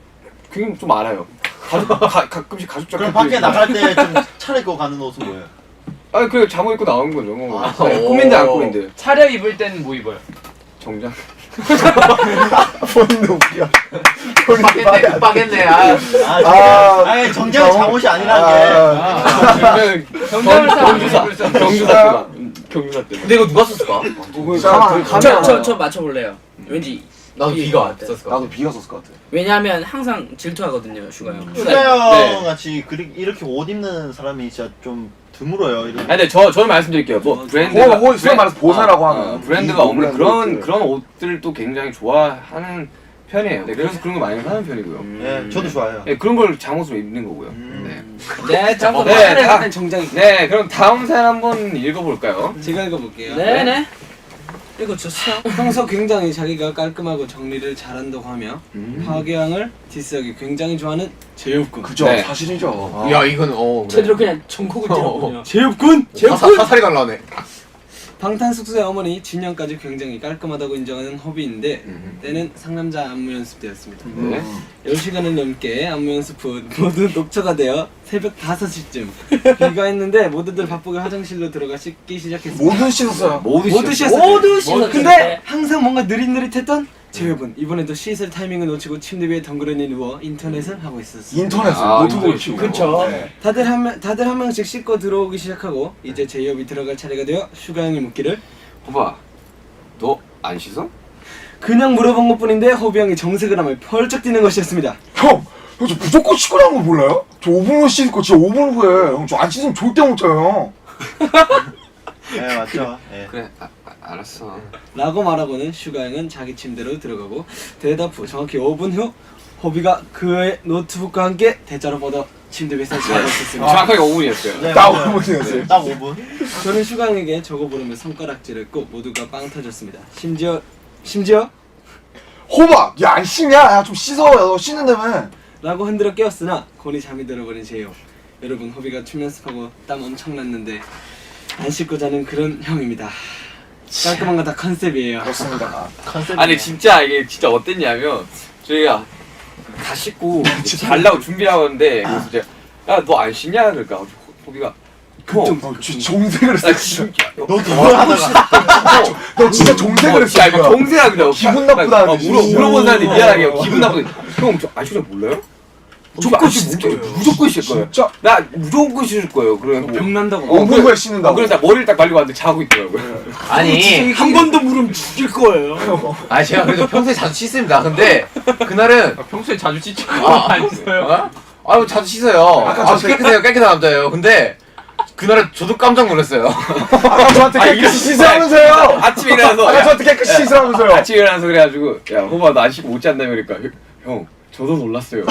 그게 좀 많아요. 가끔씩 가죽 자켓. 그럼 밖에 나갈 때 좀 차려입고 가는 옷은 뭐예요? 아니 그 잠옷 입고 나오는 거죠. 뭐. 아, 꾸민데 안 꾸민데. 차려 입을 때는 뭐 입어요? 정장. 본인도 웃겨. 급하겠네. 아니 정장 잠옷이 아니라는 게. 경주사 때. 근데 이거 누가 썼을까? 저 맞춰볼래요. 왠지 나도 비가 썼을 것 같아. 나도 비가 썼을 것 같아. 왜냐하면 항상 질투하거든요 슈가 형. 슈가형 같이 이렇게 옷 입는 사람이 진짜 좀 드물어요. 이런. 아니 근데 저는 말씀드릴게요. 뭐 브랜드 소위 말해서 보세라고 하는 브랜드가 없는 브랜드. 그런 옷들도 굉장히 좋아하는 편이에요. 네, 그래서 그런 거 많이 사는 편이고요. 네, 저도 좋아해요. 네, 그런 걸 잠옷으로 입는 거고요. 네, 자, 네, 일단 정장이. 네, 그럼 다음 사연 한번 읽어볼까요? 제가 읽어볼게요. 네네. 이거 좋죠. 평소 굉장히 자기가 깔끔하고 정리를 잘한다고 하며 파괴왕을 디스하기 굉장히 좋아하는 제육군. 그죠. 네. 사실이죠. 야 이건 제대로 그냥 전곡을 찌르군요. 제육군! 사살이 날라네. 방탄숙소의 어머니 진영까지 굉장히 깔끔하다고 인정하는 허비인데 때는 상남자 안무 연습 때였습니다. 네. 10시간을 넘게 안무 연습 후 모두 녹초가 되어 새벽 5시쯤 비가 했는데 모두들 바쁘게 화장실로 들어가 씻기 시작했습니다. 모두 씻었어요. 모두 씻었어요. 근데 항상 뭔가 느릿느릿했던 제협은 이번에도 씻을 타이밍을 놓치고 침대 위에 덩그러니 누워 인터넷을 하고 있었어요. 노트북을 치고. 그쵸. 네. 다들 한 명씩 씻고 들어오기 시작하고 이제 제협이 들어갈 차례가 되어 슈가 형이 묻기를 오빠, 너 안 씻어? 그냥 물어본 것뿐인데 허비 형이 정색을 하며 펄쩍 뛰는 것이었습니다. 형! 형 저 무조건 씻고 나온 거 몰라요? 저 5분 후에 씻고 진짜 5분 후에 형 저 안 씻으면 절대 못 자요. 네 맞죠. 네. 그래, 알았어. 라고 말하고는 슈가 형은 자기 침대로 들어가고 대답 후 정확히 5분 후 허비가 그의 노트북과 함께 대자로 뻗어 침대 위에서 자고 있었습니다. 정확하게 5분이었어요. 네, 딱 맞아요. 5분이었어요. 딱 5분. 저는 슈가 형에게 저거 부르며 손가락질을 꼭 모두가 빵 터졌습니다. 심지어 호박! 야 안 씻냐? 야 좀 씻어. 너 씻는다며. 라고 흔들어 깨웠으나 곤히 잠이 들어버린 제이홉. 여러분 허비가 춤 연습하고 땀 엄청 났는데 안 씻고 자는 그런 형입니다. 깔끔한 거 다 컨셉이에요. 그렇습니다. 아니 진짜 이게 진짜 어땠냐면 저희가 다 씻고 잘라고 준비하고 하는데 그래서 제가 야너 안 씻냐 그러니까 호비가 종색을 나 했어. 진짜 너 진짜 종색을 했어. 야 이거 동생아 그냥 기분 나쁘다. 물어본 사람이 미안하게 기분 나쁘다. 형 저 아시죠 몰라요? 무조건 씻을 거예요. 무조건 씻을 거예요. 진짜? 나 무조건 씻을 거예요. 그래 병 난다고. 5분 후에 씻는다고. 그래서 나 머리를 딱 말리고 왔는데 자고 있더라고요. 아니 한 번 더 물으면 죽일 거예요. 아 제가 그래도 평소에 자주 씻습니다. 근데 그날은 평소에 자주 찢죠. 안 씻어요? 아유 자주 씻어요. 아주 깨끗해요. 깨끗한 남자예요. 근데 그날은 저도 깜짝 놀랐어요. 아까 저한테 깨끗이 씻으라면서요. 아침에 일어나서 아까 저한테 깨끗이 씻으라면서요. 아침에 일어나서 그래가지고 야 호바 나 안 씻고 못 잤다며 그러니까 형 저도 놀랐어요.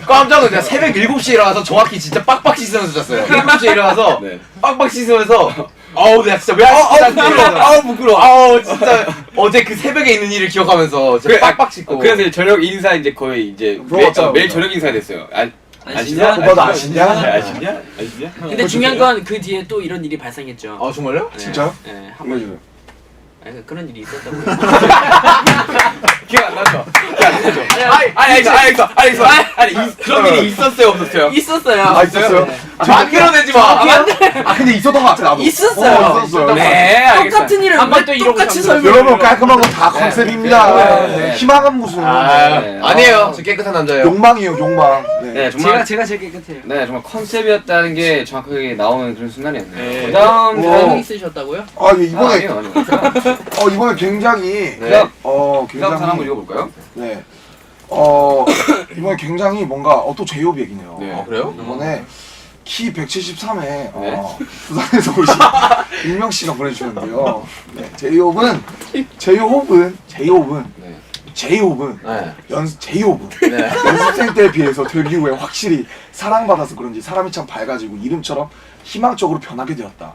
깜짝 놀랐어요. 새벽 7시에 일어나서 정확히 진짜 빡빡 씻으면서 잤어요. 7시에 일어나서 네. 빡빡 씻으면서 아우 내가 진짜 왜 안 씻었지? 아우 부끄러워. 아우 진짜 어제 그 새벽에 있는 일을 기억하면서 진짜 빡빡 씻고 그래서 이제 저녁 인사 이제 거의 이제 매일 저녁 인사 됐어요. 안 씻냐? 오빠도 안 씻냐? 안 씻냐? 안 씻냐? 근데 중요한 건 그 뒤에 또 이런 일이 발생했죠. 아 정말요? 네. 진짜요? 네, 한번 한번 그런 일이 있었다고요. 기억 안 나죠? 아니 그런 일이 있었어요 없었어요? 있었어요. 아 있었어요? 만들어내지 마. 아 근데 있었던 것 같아 나도. 있었어요. 있었어요. 네 똑같은 일을 한번 왜 또 이러고 똑같이 잠들어요. 설명을 여러분 깔끔한 건 다 컨셉입니다. 네. 희망은 무슨 아니에요. 저 깨끗한 남자예요. 욕망이에요 욕망. 네. 네 정말 제가 제일 깨끗해요. 네 정말 컨셉이었다는 게 정확하게 나오는 그런 순간이었네요. 네. 그다음 다른 있으셨다고요? 아 예, 이번에 아니요. 이번에 굉장히 네. 굉장히 그다음 사람 한번 읽어볼까요? 네. 이번에 굉장히 뭔가 또 제이홉 얘기네요. 네. 아 그래요? 이번에 키 173에 네. 부산에서 오신 일명 씨가 보내주셨는데요. 네, 제이홉은 네. 네. 연습생 때에 비해서 데뷔 후에 확실히 사랑받아서 그런지 사람이 참 밝아지고 이름처럼 희망적으로 변하게 되었다.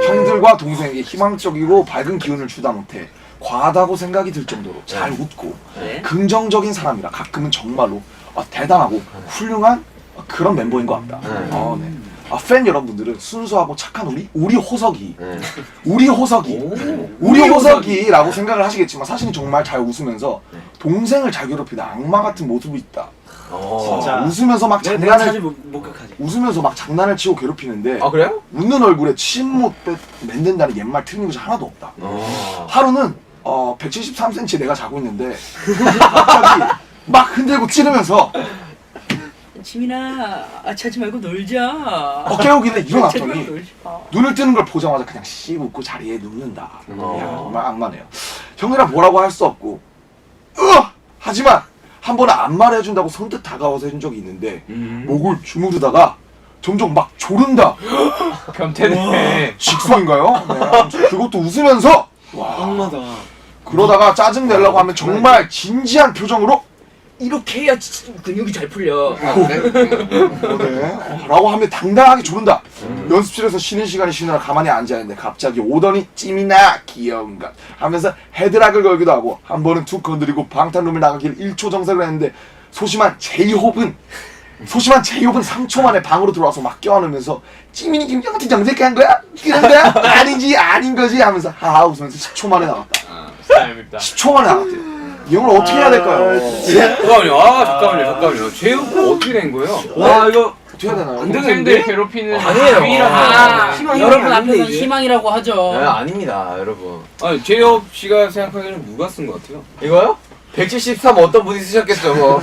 형들과 동생에게 희망적이고 밝은 기운을 주다 못해 과하다고 생각이 들 정도로 잘 웃고 네. 긍정적인 사람이라 가끔은 정말로 대단하고 훌륭한 그런 멤버인 것 같다. 네. 팬 여러분들은 순수하고 착한 우리 호석이 우리 호석이라고 생각을 하시겠지만 사실은 정말 잘 웃으면서 동생을 잘 괴롭히는 악마 같은 모습이 있다. 진짜. 웃으면서 막 내가 장난을 자주 목격하지. 웃으면서 막 장난을 치고 괴롭히는데 아 그래요? 웃는 얼굴에 침 못 맺는다는 옛말 틀린 것이 하나도 없다. 하루는 173cm 내가 자고 있는데 갑자기 막 흔들고 찌르면서 지민아, 자지 말고 놀자. 깨우길래 자지 말고 일어났더니 놀자. 눈을 뜨는 걸 보자마자 그냥 씩 웃고 자리에 눕는다. 야, 정말 악마네요. 형이라 뭐라고 할 수 없고 하지만 한 번은 안마를 해준다고 선뜻 다가와서 해준 적이 있는데 목을 주무르다가 점점 막 조른다. 변태네. 직소인가요? 네, 그것도 웃으면서 악마다. 그러다가 짜증 내려고 하면 정말 진지한 표정으로 이렇게 해야 근육이 잘 풀려. 라고 하면 당당하게 조른다. 연습실에서 쉬는 시간에 쉬느라 가만히 앉아있는데 갑자기 오더니 찜이나 귀여운가 하면서 헤드락을 걸기도 하고 한 번은 툭 건드리고 방탄룸을 나가길 1초 정색을 했는데 소심한 제이홉은 3초 만에 방으로 들어와서 막 껴안으면서 찜이니 김정한테 정색한 거야? 그런 거야? 아닌지 아닌 거지 하면서 하하 웃으면서 10초 만에 나갔다. 스타일입니다. 10초 만에 나갔대요. 이 형을 어떻게 해야 될까요? 잠깐만요. 제이홉은 어떻게 된 거예요? 와 이거 어떻게 해야 되나요? 동생들 괴롭히는 아니에요. 유일한 여러분 앞에서 희망이라고 하죠. 아닙니다 여러분. 아니 제이홉 씨가 생각하기에는 누가 쓴 것 같아요? 이거요? 173 어떤 분이 쓰셨겠죠 뭐.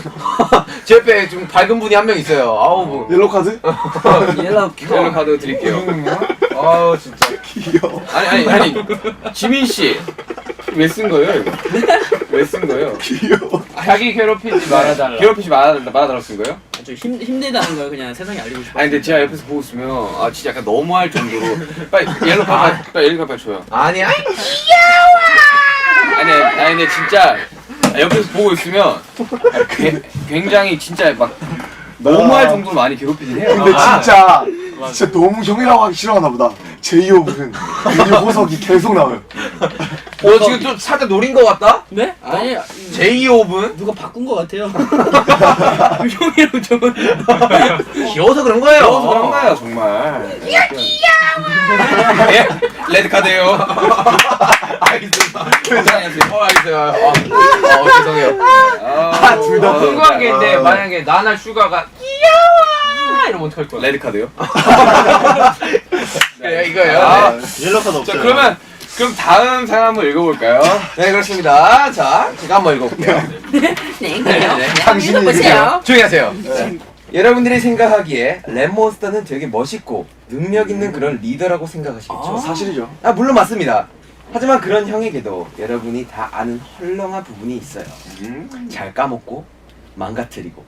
제 옆에 좀 밝은 분이 한 명 있어요. 아우 뭐. 옐로 카드? 옐로우 옐로 카드 드릴게요. 아우 진짜. 귀여워. 아니 지민 씨 왜 쓴 거예요 이거? 왜 쓴 거예요? 귀여워. 자기 괴롭히지 말아달라. 괴롭히지 말아달라고 쓴 거예요? 좀 힘들다는 걸 그냥 세상에 알리고 싶어. 아니 근데 제가 옆에서 보고 있으면 진짜 약간 너무할 정도로 빨리 옐로 카드 빨리 줘요. 아니야. 아니 근데 진짜 옆에서 보고 있으면 굉장히 진짜 막 너무할 정도로 많이 괴롭히긴 해요. 근데 진짜 너무 형이라고 하기 싫어하나 보다. 제이홉은 우리 호석이 계속 나와요. 너 지금 좀 살짝 노린 것 같다? 네? 아니 제2호분? 누가 바꾼 것 같아요. 형이랑 저는 귀여워서 그런 거예요. 귀여워서 그런 거예요, 정말. 예? 레드카드요. 알겠습니다. 알겠어요. 죄송해요. 둘 다. 궁금한 게 있는데 만약에 나나 슈가가 귀여워 이러면 어떡할 거야? 레드카드요? 네, 이거예요. 옐로 카드 없어요. 자, 그럼 다음 사연 한번 읽어볼까요? 네, 그렇습니다. 자, 제가 한번 읽어볼게요. 네, 그래요. 당신이 읽어보세요. 조용히 하세요. 여러분들이 생각하기에 랩몬스터는 되게 멋있고 능력 있는 그런 리더라고 생각하시겠죠? 사실이죠. 물론 맞습니다. 하지만 그런 형에게도 여러분이 다 아는 헐렁한 부분이 있어요. 잘 까먹고 망가뜨리고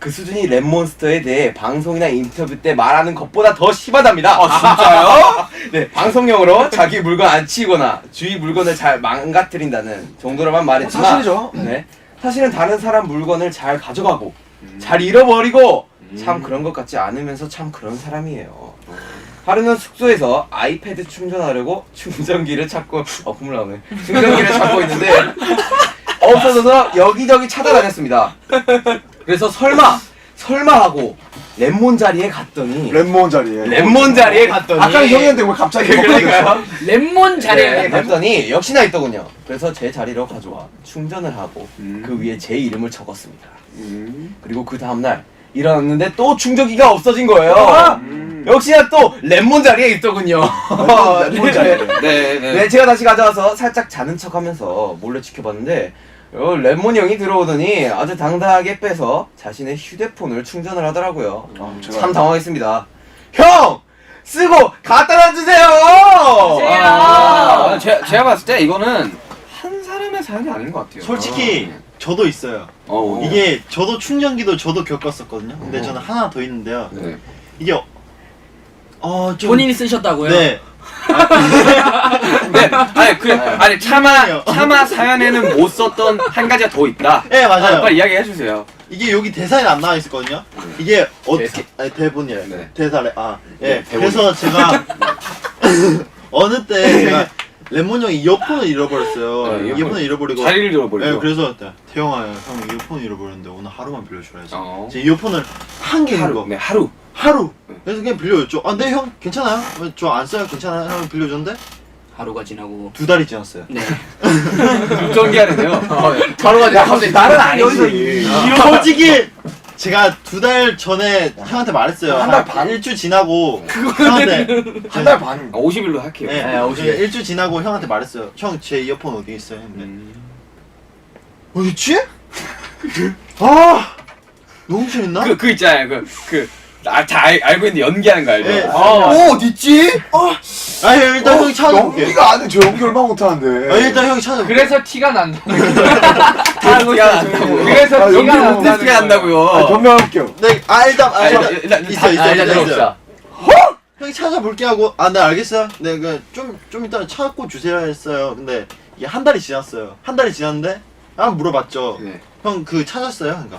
그 수준이 랩몬스터에 대해 방송이나 인터뷰 때 말하는 것보다 더 심하답니다. 진짜요? 네, 방송용으로 자기 물건 안 치거나 주위 물건을 잘 망가뜨린다는 정도로만 말했지만 사실이죠. 네, 사실은 다른 사람 물건을 잘 가져가고 잘 잃어버리고 참 그런 것 같지 않으면서 참 그런 사람이에요. 하루는 숙소에서 아이패드 충전하려고 충전기를 찾고 국물 나오네. 충전기를 찾고 있는데 없어져서 여기저기 찾아다녔습니다. 그래서 설마 하고 랩몬 자리에 갔더니 랩몬 자리에. 랩몬 자리에 갔더니 아까 형이었는데 왜 갑자기 그러니까요. 랩몬 자리에 갔더니 역시나 있더군요. 그래서 제 자리로 가져와 충전을 하고 그 위에 제 이름을 적었습니다. 그리고 그 다음날 일어났는데 또 충전기가 없어진 거예요. 역시나 또 랩몬 자리에 있더군요. 랩몬 자리에. 네, 제가 다시 가져와서 살짝 자는 척하면서 몰래 지켜봤는데 랩몬 형이 들어오더니 아주 당당하게 빼서 자신의 휴대폰을 충전을 하더라고요. 참 당황했습니다. 형! 쓰고 갖다 놔주세요! 제가 봤을 때 이거는 한 사람의 사연이 아닌 것 같아요. 솔직히 저도 있어요. 이게 저도 충전기도 저도 겪었었거든요. 근데 저는 하나 더 있는데요. 네. 이게 좀 본인이 쓰셨다고요? 네. 네, 아니 차마 사연에는 못 썼던 한 가지가 더 있다. 네, 맞아요. 빨리 이야기해 주세요. 이게 여기 대사에 안 나와 있었거든요. 이게 어떻게 대본이에요. 네. 대사래. 예. 네, 그래서 제가 어느 때 제가 레몬 형이 이어폰을 잃어버렸어요. 네, 이어폰을 잃어버리고 자리를 잃어버리고. 네, 그래서 태영아, 형 이어폰 잃어버렸는데 오늘 하루만 빌려줘야지. 제 이어폰을 한 개 있는 거. 네, 하루. 그래서 그냥 빌려줬죠. 네, 형 괜찮아요? 저 안 써요. 괜찮아요? 형 빌려줬는데 하루가 지나고 2달이 지났어요. 네. 정기하는데요. 하루가 갑자기 나는 아니지. 솔직히 제가 2달 전에 형한테 말했어요. 한달 반? 일주 지나고 형한테 한 달 반. 50일로 할게요. 네, 네, 50일. 일주 지나고 형한테 말했어요. 형, 제 이어폰 어디 있어요? 근데 어디 있지? 너무 재밌나? 그 있잖아요. 다 알고 있는데 연기하는 거 알죠? 네. 어디 있지? 일단 형이 찾아볼게. 연기가 안 돼. 저 연기 얼마 못하는데. 일단 형이 찾아볼게. 그래서 티가 난다. 티가 난다고. 그래서 아, 티가 연기 난다는 티가 거야. 난다고요. 변명할게요. 네, 일단 있어. 들어봅시다. 형이 찾아볼게 하고 네, 알겠어요. 네, 좀 이따 찾고 주세요 했어요. 근데 이게 한 달이 지났어요. 한 달이 지났는데 물어봤죠. 네. 형 찾았어요? 그러니까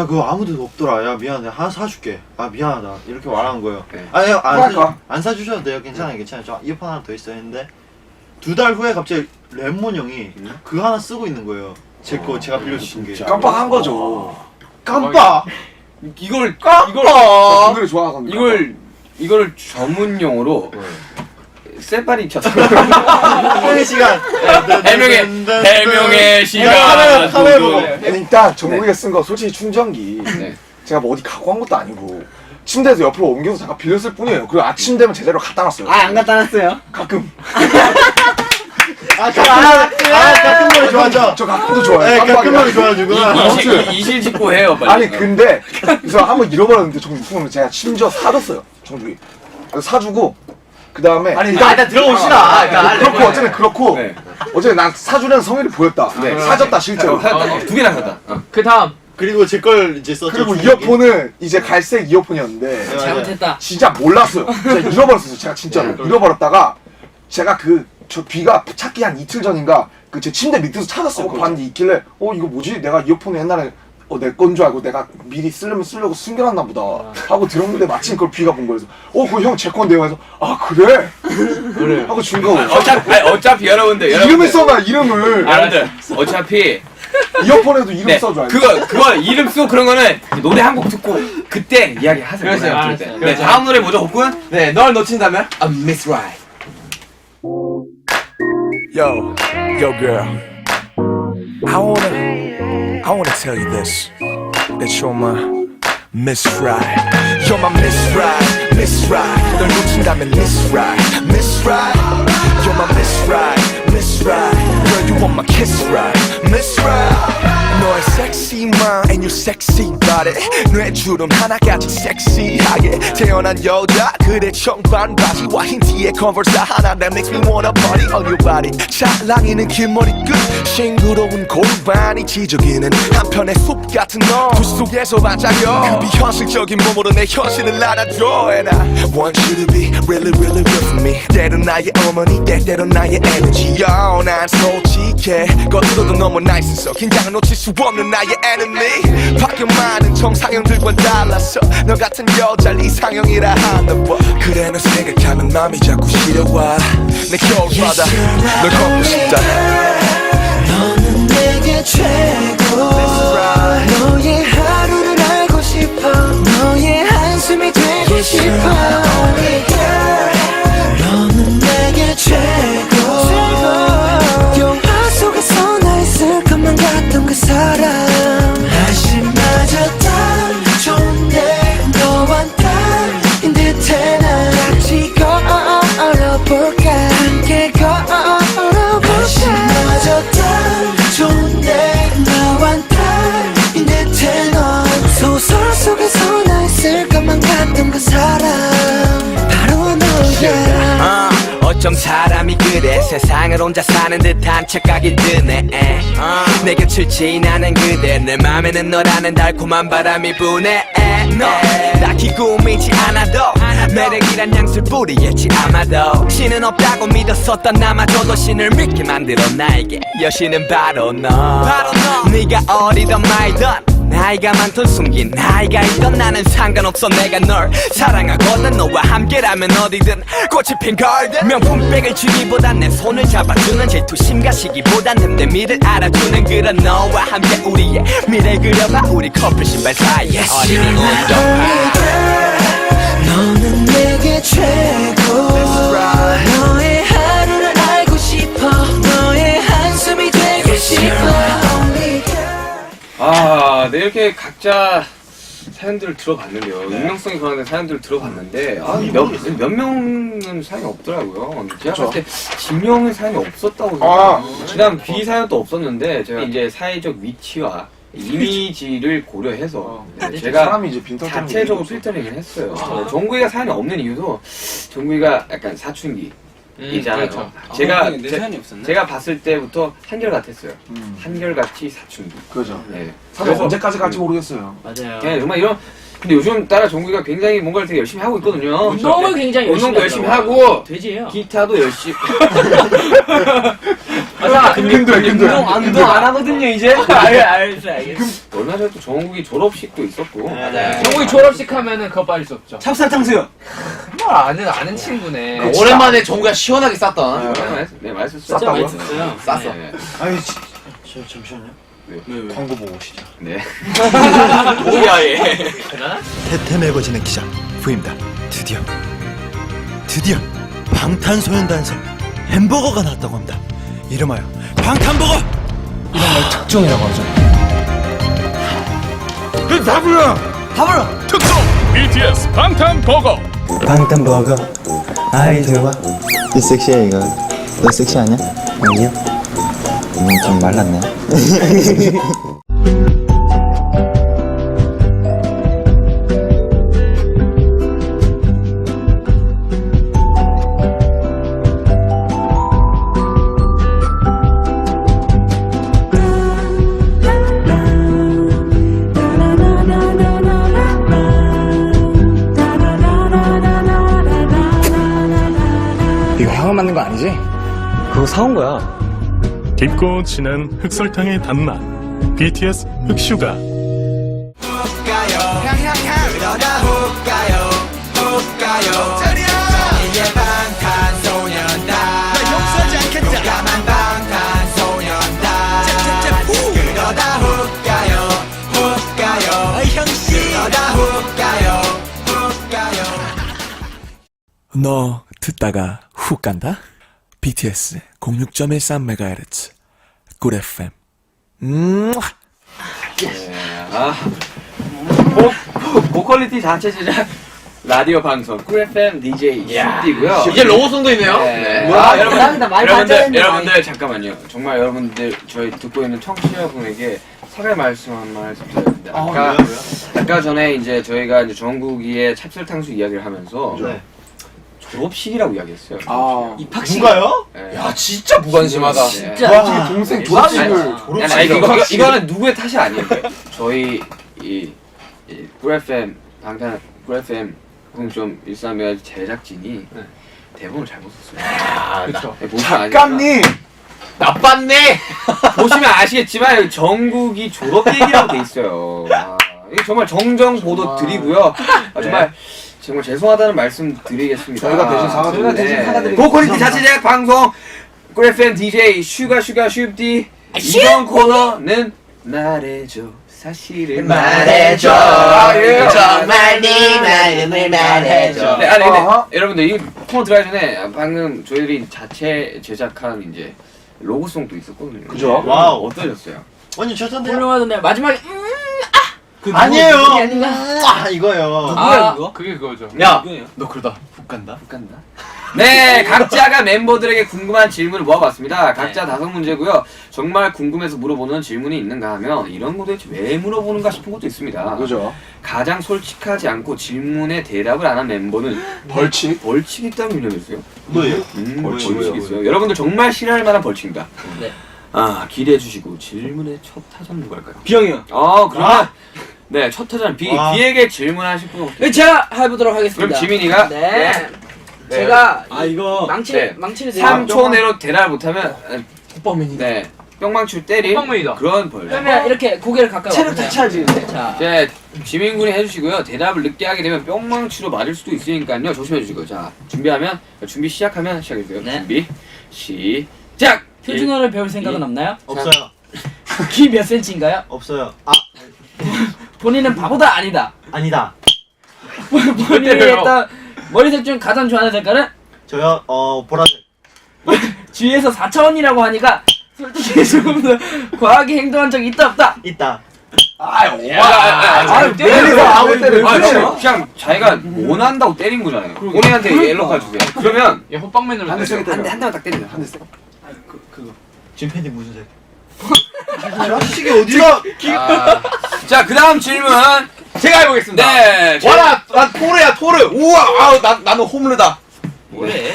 그거 아무 데도 없더라. 야, 미안해. 하나 사줄게. 미안하다. 이렇게 말하는 거예요. 네. 형 뭐할까? 안 사주셔도 돼요. 괜찮아요. 저 이어폰 하나 더 있어요 했는데 2달 후에 갑자기 랩몬 형이 그거 하나 쓰고 있는 거예요. 제가 빌려줬던 게. 깜빡한 거죠. 깜빡! 이걸 노래 좋아하거든요. 이걸 전문용어로 셀파리 쳐서 해명의 시간. 해명의 시간. 카메라 보고. 일단 정국이가 쓴 거 솔직히 충전기. 네. 제가 뭐 어디 갖고 간 것도 아니고 침대에서 옆으로 옮겨서 잠깐 빌렸을 뿐이에요. 그리고 아침 되면 제자리로 갖다 놨어요. 안 갖다 놨어요? 가끔. 가끔 노래 좋아하죠? 저 가끔도 좋아해요. 네, 가끔 깜빡이라. 노래 좋아하시구나. 이실직고 해요, 빨리. 아니 근데 그래서 한번 잃어버렸는데 정국이 제가 심지어 사줬어요. 정국이. 그래서 사주고 그 다음에 일단 들어봅시다. 그렇고 어쨌든 그렇고 네. 어쨌든 난 사주려는 성의를 보였다. 네. 사줬다 실제로. 두 개나 사다. 그 다음 그리고 제 걸 이제 썼죠. 그리고 충전기. 이어폰은 이제 갈색 이어폰이었는데 네, 잘못했다. 진짜 몰랐어요. 진짜 잃어버렸어요. 제가 진짜로 잃어버렸다가 제가 저 비가 찾기 한 이틀 전인가 제 침대 밑에서 찾았어요. 봤는데 있길래 이거 뭐지? 내가 이어폰을 옛날에 내 건 줄 알고 내가 미리 쓰려고 숨겨놨나 보다 하고 들었는데 마침 그걸 B가 본 거여서 그거 형 제 건데요 해서 그래? 그래 하고 준 거. 어차피 여러분들 이름을 써놔 이름을. 여러분들 어차피 이어폰에도 이름 써줘. 그거 이름 쓰고 그런 거는 노래 한 곡 듣고 그때 이야기 하세요. 그렇죠. 네, 다음 노래 뭐죠, 옥군? 네, 널 놓친다면 A Miss Right. Yo, girl. I wanna tell you this. That you're my Miss Right. You're my Miss Right, Miss Right. 널 놓친다면 Miss Right, Miss Right. You're my Miss Right, Miss Right. Girl, you want my kiss right, Miss Right. 너의 sexy mind and your sexy body. 뇌주름 하나같이 섹시하게 태어난 여자. 그대 청반 바지와 흰 티에 컨버스 하나 that makes me wanna party on your body. 찰랑이는 긴 머리끝 싱그러운 골반이 지저귀는 한편의 숲 같은 너. 그 속에서 반짝여 그 비현실적인 몸으로 내 현실을 알아줘. And I want you to be really really real for me. 때론 나의 어머니 때때론 나의 에너지. 난 솔직해 겉으로도 너무 나이스서 긴장을 놓칠 수 없는 나의 enemy. 밖에 많은 정상형들과 달라서 너 같은 여자를 이상형이라 하나 봐. 그래 너 생각하면 맘이 자꾸 시려와. 내 겨울바다 널 걷고 싶다. 너는 내게 최고. 너의 하루를 알고 싶어. 너의 한숨이 되고 싶어. Only girl. 너는 내게 최고. 영화 속에서 나 있을 것만 같던 그 사람. 날씨마저 딱 좋은데 너와 딱인 듯해. 난 같이 걸어볼까. 함께 걸어볼까. 날씨마저 딱 좋은데 너와 딱인 듯해. 넌 소설 속에서 나 있을 것만 같던 그 사람. 바로 너야. 어쩜 사람이 그래 세상을 혼자 사는 듯한 착각이 드네. 내 곁을 지나는 그대 내 맘에는 너라는 달콤한 바람이 부네. 너 딱히 꾸미지 않아도 매력이란 양술 뿌리겠지 아마도. 신은 없다고 믿었었던 나마저도 신을 믿게 만들어 나에게 여신은 바로 너. 네가 어리던 말던 나이가 많던 숨긴 나이가 있던 나는 상관없어. 내가 널 사랑하거든. 너와 함께라면 어디든 꽃이 핀 garden. 명품백을 주기보단 내 손을 잡아주는 질투심과 시기보단 됨됨이를 알아주는 그런 너와 함께 우리의 미래 그려봐. 우리 커플 신발 사이에 어린이 운동화. 너는 내게 최고. 너의 하루를 알고 싶어. 너의 한숨이 되고 싶어. 네, 이렇게 각자 사연들을 들어봤는데요. 익명성이 강한 사연들을 들어봤는데 몇 명은 사연이 없더라고요. 제가 봤을 때 진명의 사연이 없었다고 생각해요. 그다음 B 사연도 없었는데 제가 이제 사회적 위치와 이미지를 고려해서 제가 자체적으로 필터링을 했어요. 정국이가 사연이 없는 이유도 정국이가 약간 사춘기 이잖아요. 그렇죠. 제가 봤을 때부터 한결같았어요. 한결같이 사춘기. 그죠. 네. 사실 언제까지 갈지 모르겠어요. 맞아요. 네, 정말 이런. 근데 요즘 따라 정국이가 굉장히 뭔가를 되게 열심히 하고 있거든요. 운동을 굉장히 운동도 열심히 하고 돼지예요. 기타도 열심히. 운동 안 하거든요 이제. 알겠어. 얼마 전에 또 정국이 졸업식도 있었고. 맞아요. 정국이 졸업식 하면은 그거 빠질 수 없죠. 찹쌀탕수육. 말 아는 친구네. 오랜만에 정국이가 시원하게 쌌던. 네, 맛있었어요. 쌌다고요? 쌌어. 아니 잠시만요. 네. 광고 보고 오시죠. 네. 뭐야 얘. 태태 매거진의 기자 부입니다. 드디어 방탄소년단에서 햄버거가 나왔다고 합니다. 이름하여 방탄버거. 이런 걸 특종이라고 하죠. 다 불러 특종 BTS 방탄버거. 방탄버거 아이들과 이 섹시해. 이거 너 섹시하냐? 아니요. 좀 말랐네. 이거 향을 맞는 거 아니지? 그거 사온 거야. 깊고 진한 흑설탕의 단맛 BTS 흑슈가 너 듣다가 훅 간다? BTS 06.13MHz 꿀 FM. 고퀄리티 자체 제작 라디오 방송 꿀 FM DJ 슈디고요. 이제 로고송도 있네요. 여러분들 잠깐만요. 정말 여러분들 저희 듣고 있는 청취자분에게 사과의 말씀 한 말씀 드려야 됩니다. 아까 전에 이제 저희가 이제 정국이의 찹쌀탕수 이야기를 하면서 졸업식이라고 이야기했어요. 입학식. 누가요? 네. 야 진짜 무관심하다. 진짜. 동생 졸업식을 이거는 누구의 탓이 아니에요. 저희 이 꿀 FM 방탄 꿀 FM 0.13MHz 제작진이 대본을 잘못 썼어요. 그쵸. 작가님 나빴네. 보시면 아시겠지만 여기 정국이 졸업 얘기라고 돼 있어요. 이게 정말 정정 보도 드리고요. 정말 죄송하다는 말씀 드리겠습니다. 저희가 대신 사과드리겠습니다. 고퀄리티 자체 제작 방송 꿀 FM DJ 슈가 슈디 이번 코너는 말해줘 사실을 말해줘. 정말 네 마음을 말해줘. 네, 아니 근데 여러분들 이 코너 들어가기 전에 방금 저희들이 자체 제작한 이제 로고송도 있었거든요. 그죠? 와우. 어떠셨어요? 아니 좋던데요? 훌륭하던데 마지막에 아니에요. 아닌가? 이거요. 누구야 그거? 그게 그거죠. 야, 너 그러다 훅 간다. 네, 각자가 멤버들에게 궁금한 질문을 모아봤습니다. 각자 5문제고요. 정말 궁금해서 물어보는 질문이 있는가 하면 이런 거 도대체 왜 물어보는가 싶은 것도 있습니다. 그죠? 가장 솔직하지 않고 질문에 대답을 안 한 멤버는 벌칙이 있다는 개념이 있어요. 뭐예요? 벌칙이 있어요. 여러분들 정말 싫어할 만한 벌칙입니다. 네. 기대해 주시고 질문의 첫 타자는 누굴까요? 비영이요. 그러면 네, 첫 타자는 비에게 질문하실 분 없어요? 제가 해보도록 하겠습니다. 그럼 지민이가 제가 이거 망치를 3초 내로 대답을 못하면 호빵맨이다. 네, 뿅망치를 때린 호빵맨이다. 그런 벌. 그러면 이렇게 고개를 가까이 체력 다쳐야지. 자, 이제 지민 군이 해주시고요. 대답을 늦게 하게 되면 뿅망치로 맞을 수도 있으니까요. 조심해 주시고요. 자, 준비 시작하면 시작해주세요. 네. 준비 시작. 표준어를 배울 생각은 없나요? 없어요. 키 몇 센치인가요? 없어요. 본인은 바보다 아니다. 아니다. 본인이 했던 머리색 중 가장 좋아하는 색깔은? 저요 보라색. 주위에서 4차원이라고 하니까 솔직히 조금 더 과하게 행동한 적이 있다 없다? 있다. 그냥 자기가 원한다고 때린 거잖아요. 본인한테 옐로 카드 주세요. 그러면 얘 호빵맨으로 한 대만 딱 때리세요. 한 대. 지금 팬티 무슨 색? 자식이 어디가? 자, 그 다음 질문 제가 해보겠습니다. 네. 난 토르야 토르. 우와 나는 홈르다. 뭐래?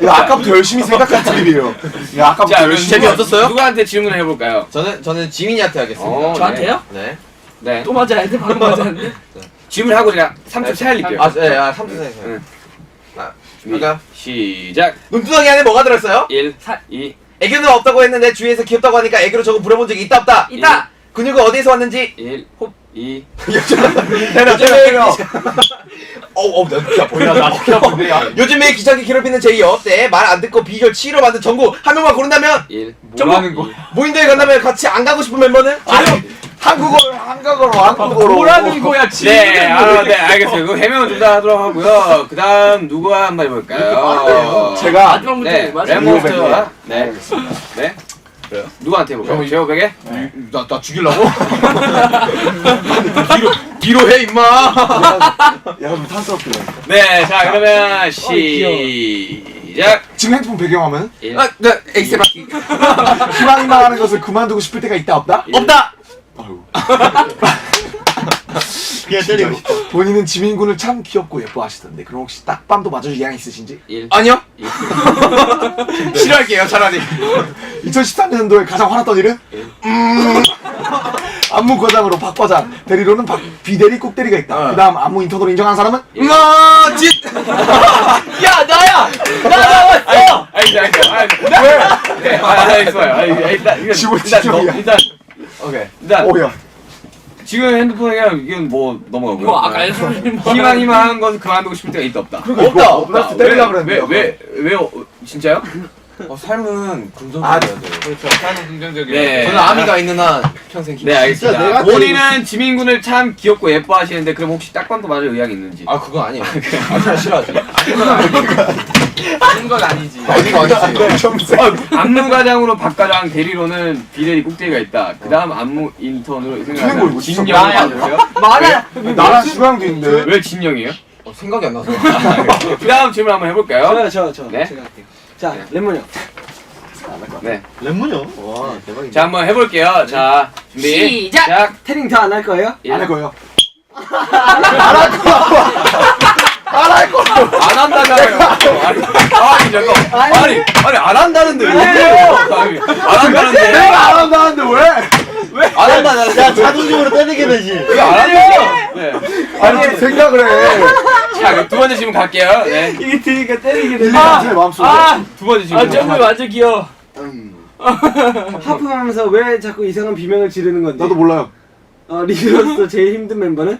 야 아까부터 열심히 생각한 드립이에요. 야 아까부터 자, 열심히 재미없었어요? 누구한테 질문을 해볼까요? 저는 지민이한테 하겠습니다. 저한테요? 네. 네. 또 맞아야 돼? 방금 맞았는데? 질문하고 제가 3초 차일릴게요. 3초 사이. 응. 그러니까 시작. 눈두덩이 안에 뭐가 들어있어요? 1, 2, 애교는 없다고 했는데 주위에서 귀엽다고 하니까 애교로 저거 부려본 적이 있다 없다? 있다! 근육은 어디에서 왔는지 1, 2. 때려. 나 보이나 나 요즘에 귀찮게 괴롭히는 제이어 때 말 안 듣고 비결 치로 만든 정국 한 명만 고른다면 1. 뭐라는 거야? 모임대회 간다면 같이 안 가고 싶은 멤버는? 한국어로 뭐라는 거야 지금? 네, 알겠어요. 그 해명은 좀 더 하도록 하고요. 그 다음 누구 한번 해볼까요? 제가 마지막 문제 네, 랩몬스터가 네. 그래요? 누구한테 해볼까요? 제호백에? 나 죽이려고? 뒤로 해 임마. 약간 좀 탄스럽게. 네, 자 그러면 시작. 지금 핸드폰 배경화면 나 엑셀 받기. 희망이 말하는 것을 그만두고 싶을 때가 있다 없다? 없다. 아유. 그냥 때리고 싶어. 본인은 지민군을 참 귀엽고 예뻐하시던데 그럼 혹시 딱밤도 맞아줄 의향 있으신지? 1. 아니요. 싫어할게요 차라리. 2013년도에 가장 화났던 일은? 안무 과장으로 박 과장, 대리로는 비대리 꼭대리가 있다. 그 다음 안무 인턴으로 인정한 사람은? 야 나야. 나 왔어. 일단 오야. 지금 핸드폰에 이건 뭐 넘어가고요. 뭐 아까 희망한 것은 그만두고 싶을 때가 있다 없다. 없다. 나 때리려고 그랬는데. 왜 진짜요? 삶은 아, 긍정적이어야 돼요. 그렇죠. 삶은 긍정적이에요. 네. 저는 아미가 있는 한 평생 네, 알겠습니다. 내가 본인은 지민군을 참 귀엽고 예뻐하시는데 그럼 혹시 딱밤도 맞을 의향이 있는지? 아 그건 아니에요. 아 싫어하지. 아닌 건 아니지. 아닌 거 아니지. 안무과장으로 박과장 대리로는 비대리 꼭대기가 있다. 그 다음 안무 인턴으로 틀린 거 생각하는 이거 진짜 진영 뭐야? 맞으세요? 맞아. 나랑 수강도 있는데. 왜 진영이에요? 생각이 안 나서. 그 다음 질문 한번 해볼까요? 저 네. 제가 할게요. 자 레몬 형. 네. レ몬이요? 와 대박이다. 자, 한번 해볼게요. 자, 준비. 시작! 태닝 더 안 할 거예요? 일. 안 할 거예요. 안 한다잖아요. 아니, 잠깐. 아니, 안 한다는데 왜 그래요? 안 한다는데. 내가 안 한다는데 왜? 안 한다는데. 야 자동적으로 때리게 되지. 왜안 한다요? 네. 아니 생각을 해. 자, 두 번째 질문 갈게요. 네. 이게 들으니까 때리게 되네. 제 마음속에. 두 번째 질문. 점프 완전 귀여워. 하품하면서 왜 자꾸 이상한 비명을 지르는 건지. 나도 몰라요. 리더로서 제일 힘든 멤버는?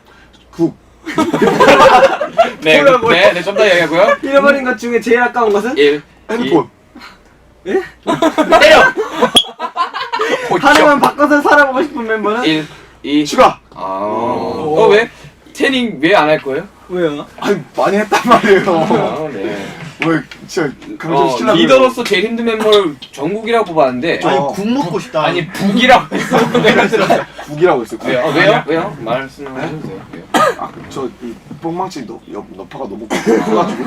네, 네, 좀 더 얘기하고요. 잃어버린 것 중에 제일 아까운 것은? 1. 핸드폰. 때려! 하나만 바꿔서 살아보고 싶은 멤버는? 1, 2. 추가. 왜? 태닝 왜 안 할 거예요? 왜요? 아니 많이 했단 말이에요. 네. 왜 진짜 강조시키려고. 리더로서 제일 힘든 멤버를 정국이라고 뽑았는데. 아니 국 먹고 싶다. 아니, 북이라고 했어. 내가 들었어. 북이라고 했어요. 왜요? 왜요? 말씀을 해주세요. 왜요? 저이 뽕망치 너파가 너무 커가지고.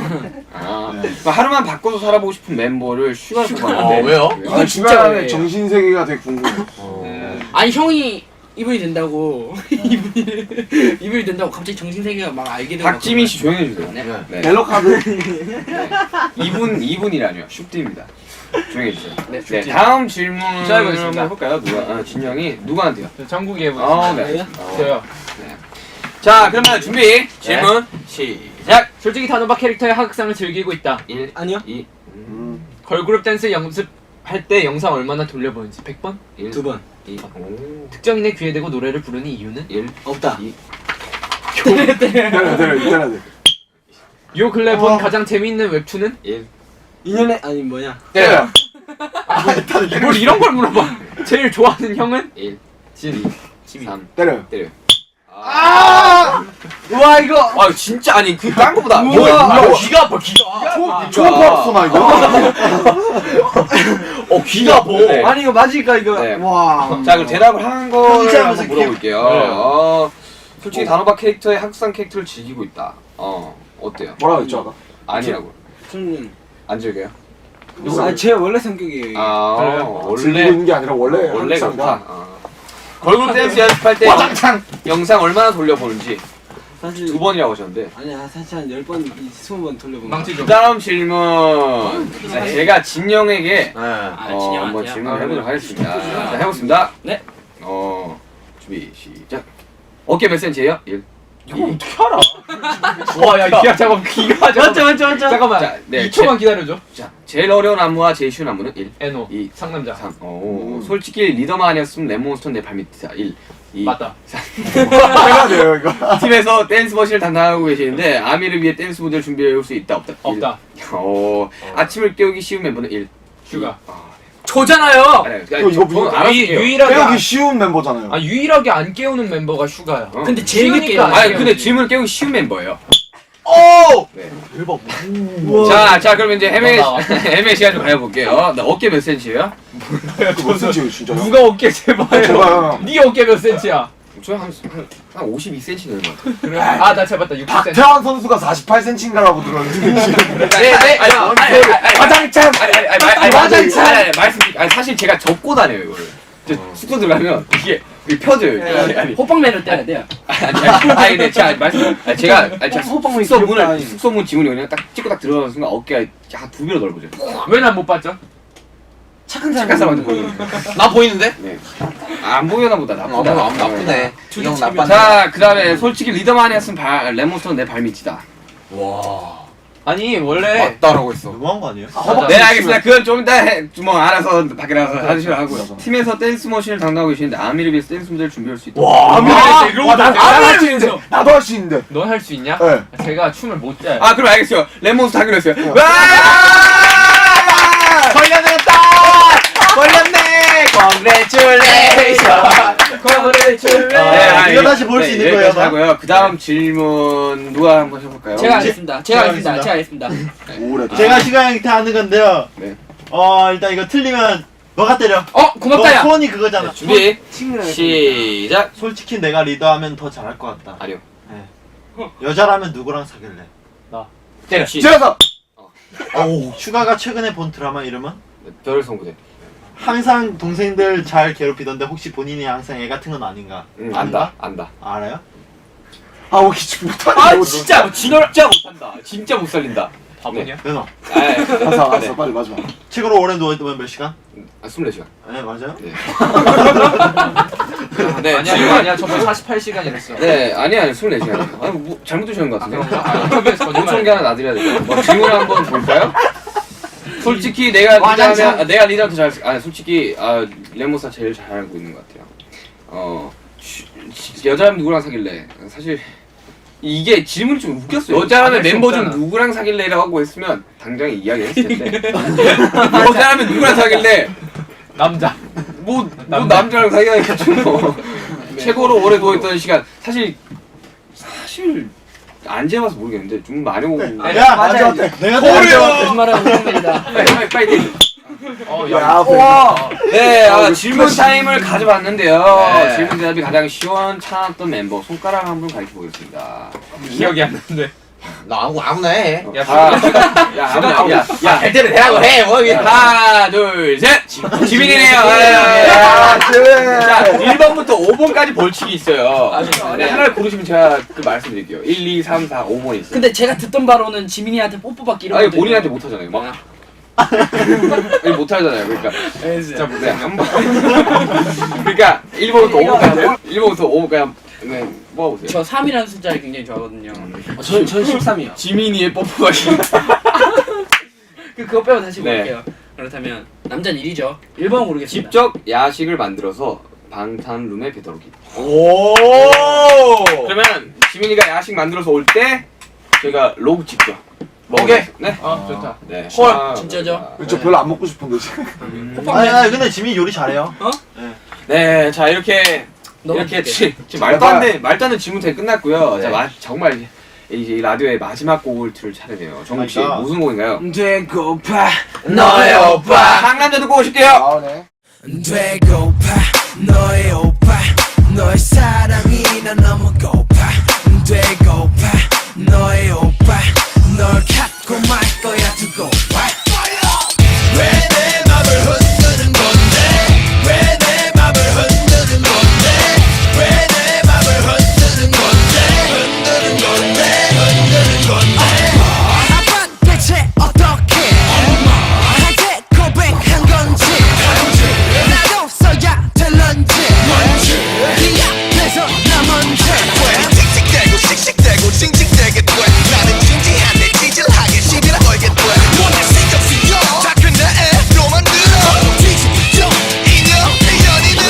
하루만 바꿔서 살아보고 싶은 멤버를 슈가로 뽑았는데. 왜요? 아니 중간에 정신 세계가 되게 궁금해. 아니 형이 이분이 된다고 이분이 된다고 갑자기 정신세계가 막 알게 되고 박지민 씨 조용히 해주세요. 네. 옐로 카드. 이분이라뇨. 슈트입니다. 조용히 해주세요. 네, 다음 질문 자, 한번 해보겠습니다. 해볼까요? 누가? 진영이 누구한테요? 정국이 해보겠습니다. 네. 저요. 자, 그러면 준비. 질문 시작. 솔직히 단호박 캐릭터의 하극상을 즐기고 있다. 1, 아니요. 2, 걸그룹 댄스 연습할 때 영상 얼마나 돌려보는지 100번? 1, 2번. 2, 특정인의 귀에 대고 노래를 부르는 이유는? 1, 없다. 2. 때려야 돼. 요 근래 본 가장 재미있는 웹툰은? 1. 2년에 아니 뭐냐? 때려. 뭘 이런 걸 물어봐. 제일 좋아하는 형은? 1, 진. 3. 때려요. 때려. 우와 이거. 아, 진짜 아니 그 딴 거보다. 뭐야? 귀가 아파, 귀가. 초음파 쏘나 이거? 귀가 아파. 네. 아니 이거 맞을까 이거? 네. 와. 자, 그럼 대답을 한 거를 편집하면서 한번 물어볼게요. 솔직히 단호박 캐릭터의 학상 캐릭터를 즐기고 있다. 어때요? 뭐라고 했죠 아까? 아니라고. 저는 안 즐겨요? 제 원래 성격이에요. 즐기고 원래 있는 게 아니라 원래 그렇다. 걸그룹 댄스 연습할 때 와장창. 영상 얼마나 돌려보는지 사실 2번이라고 하셨는데. 아니야 사실 한 10번, 20번 돌려본 거. 망치 좀. 다음 질문. 자, 제가 진영에게 진영한테요? 한번 질문을 해보도록 하겠습니다. 자, 해보겠습니다. 네. 준비 시작. 어깨 몇 센치예요? 1. 이거 어떻게 알아? 와, 야, 기가 잠깐 기가 잠깐. 맞죠. 잠깐만. 자, 네, 2초만 기다려줘. 자, 제일 어려운 안무와 제일 쉬운 안무는 1. NO. 2. 상남자. 3. 솔직히 리더만 아니었으면 랩몬스터는 내 발밑이다. 1. 2. 맞다. 해야 돼요 이거. 팀에서 댄스 머신을 담당하고 계시는데 아미를 위해 댄스 무대를 준비해 올 수 있다 없다? 1. 없다. 아침을 깨우기 쉬운 멤버는 1. 슈가. 저잖아요. 이거 유일하게 깨우기 쉬운 멤버잖아요. 유일하게 안 깨우는 멤버가 슈가야. 근데 제일 늦게 쉬우니까. 아니 근데 질문을 깨우기 쉬운 멤버예요. 오! 네. 대박. 자 그러면 이제 헤매 시간 좀 가져볼게요. 나 어깨 몇 센치예요? 몇 센치예요 진짜요? 누가 어깨 제발. 제발. 네 어깨 몇 센치야? 저한 52cm 되는 것 같아요. 그래. 아, 나 잡았다. 60cm. 박태환 선수가 48cm인가라고 들었는데. 네. 화장창. 아니 말씀. 아니 사실 제가 접고 다녀요 이거를. 숙소 들어가면 이게 펴져요. 아니. 호빵맨을 떼야 돼요. 아니 근데 제가 말씀. 제가 호빵맨 숙소 문 지문이 그냥 딱 찍고 딱 들어가는 순간 어깨가 한 2배로 넓어져요. 왜 난 못 봤죠? 착한 사람한테 보이는. 나 보이는데? 네. 안 보여나 보다 나쁘다. 나쁘네. 형 나빠. 자, 그 다음에 솔직히 리더만 했으면 랩몬스터는 내 발밑이다. 아니, 원래 맞다라고 했어. 너무한 거 아니에요? 네, 알겠습니다. 그건 좀 이따 뭐 알아서 밖에 나가서 하시라 하고요. 팀에서 댄스 머신을 담당하고 계시는데 아미를 위해서 댄스 무대를 준비할 수 있다. 나도 할 수 있는데. 나도 할 수 있는데. 넌 할 수 있냐? 네. 제가 춤을 못 춰요. 그럼 알겠어요. 랩몬스터 하기로 했어요. 와! 저희는 걸렸네. Congratulation. 이거 다시 볼 수 있는 거예요, 아마? 하고요. 그 다음 질문 누가 한번 해볼까요? 제가 하겠습니다. 제가 시간한테 하는 건데요. 네. 일단 이거 틀리면 너가 때려. 고맙다, 야. 너 소원이 그거잖아. 준비. 시작. 솔직히 내가 리더하면 더 잘할 것 같다. 아니요. 여자라면 누구랑 사귈래? 때려. 지어서. 슈가가 최근에 본 드라마 이름은? 별을 송구대. 항상 동생들 잘 괴롭히던데 혹시 본인이 항상 애 같은 건 아닌가? 안다. 알아요? 왜 기축 못하냐. 진짜 못한다. 진짜 못 살린다. 바보냐? 연어. 알았어 빨리 마지막. 책으로 오래 누워있다면 몇 시간? 24시간. 네 맞아요. 네. 아니야. 저번 48시간이랬어. 네, 아니야, 24시간이에요. 아니, 뭐, 잘못 들으신 것 같은데. 인터뷰에서 엄청 게 하나 놔드려야 돼요. 뭐, 질문 한번 볼까요? 솔직히 내가 리더하면, 내가 리더한테 솔직히, 레모사 제일 잘 알고 있는 것 같아요. 여자라면 누구랑 사귈래? 사실, 이게 질문이 좀 웃겼어요. 여자라면 멤버 중 누구랑 사귈래라고 했으면, 당장 이야기했을 텐데. 여자라면 누구랑 사귈래? 남자. 뭐 남자랑 사귀어야겠죠. 최고로 오래 누워있던 시간. 사실 안 재봐서 모르겠는데 좀 많이 오고. 야 맞아. 내가 거짓말하는 형들이다. 빨리. 야, 네, 질문 타임을 가져봤는데요. 질문 대답이 가장 시원찮았던 멤버 손가락 한 분 가르쳐 보겠습니다. 기억이 안 나는데. 나 아무나 해. 할 때는 대라고 해. 하나, 둘, 셋. 지민이네요. 자, 1번부터 5번까지 벌칙이 있어요. 네, 하나를 고르시면 제가 말씀드릴게요. 1, 2, 3, 4, 5번이 있어요. 근데 제가 듣던 바로는 지민이한테 뽀뽀받기 이런 아니, 것도 본인한테 있고. 못하잖아요. 못 하잖아요. 그러니까. 진짜 네, 한 번. 그러니까 1번부터 5번까지. 1번부터 5번까지. 네, 뽑아보세요. 저 3이라는 숫자를 굉장히 좋아하거든요. 전 13이요. 지민이의 뽀뽀하기. 그거 빼고 다시 네. 볼게요. 그렇다면 남자는 1이죠. 1번 고르겠습니다. 직접 야식을 만들어서 방탄룸에 배달오기. 오. 그러면 지민이가 야식 만들어서 올 때 저희가 로브 찍죠. 오케이. 네. 좋다. 네. 헐, 진짜죠? 저 별로 안 먹고 싶은데 지금. 아니 근데 지민이 요리 잘해요. 네, 자 이렇게 지금 말도 안 돼 질문 되게 끝났고요. 네. 자 정말 이제 이 라디오의 마지막 곡을 들을 차례네요. 정국 씨 그러니까. 무슨 곡인가요? 되고파 너의 오빠. 상남자 듣고 오실게요. 되고파 너의 오빠 너의 사랑이 난 너무 고파 되고파 너의 오빠 널 갖고 말 거야 두고 봐 왜 내 맘을 흔드는 건데 왜 내 맘을 흔드는 건데 왜 내 맘을 흔드는 건데 아빠 대체 어떻게 나한테 고백한 건지 나도 써야 될런지 네 앞에서 나 먼저 칙칙대고 씩씩대고 징징대게 돼 나는 진지한데 찌질하게 시비를 걸게 돼 뭔데 신경쓰여 자꾸 나애로만 들어 뒤집죠 인연 들어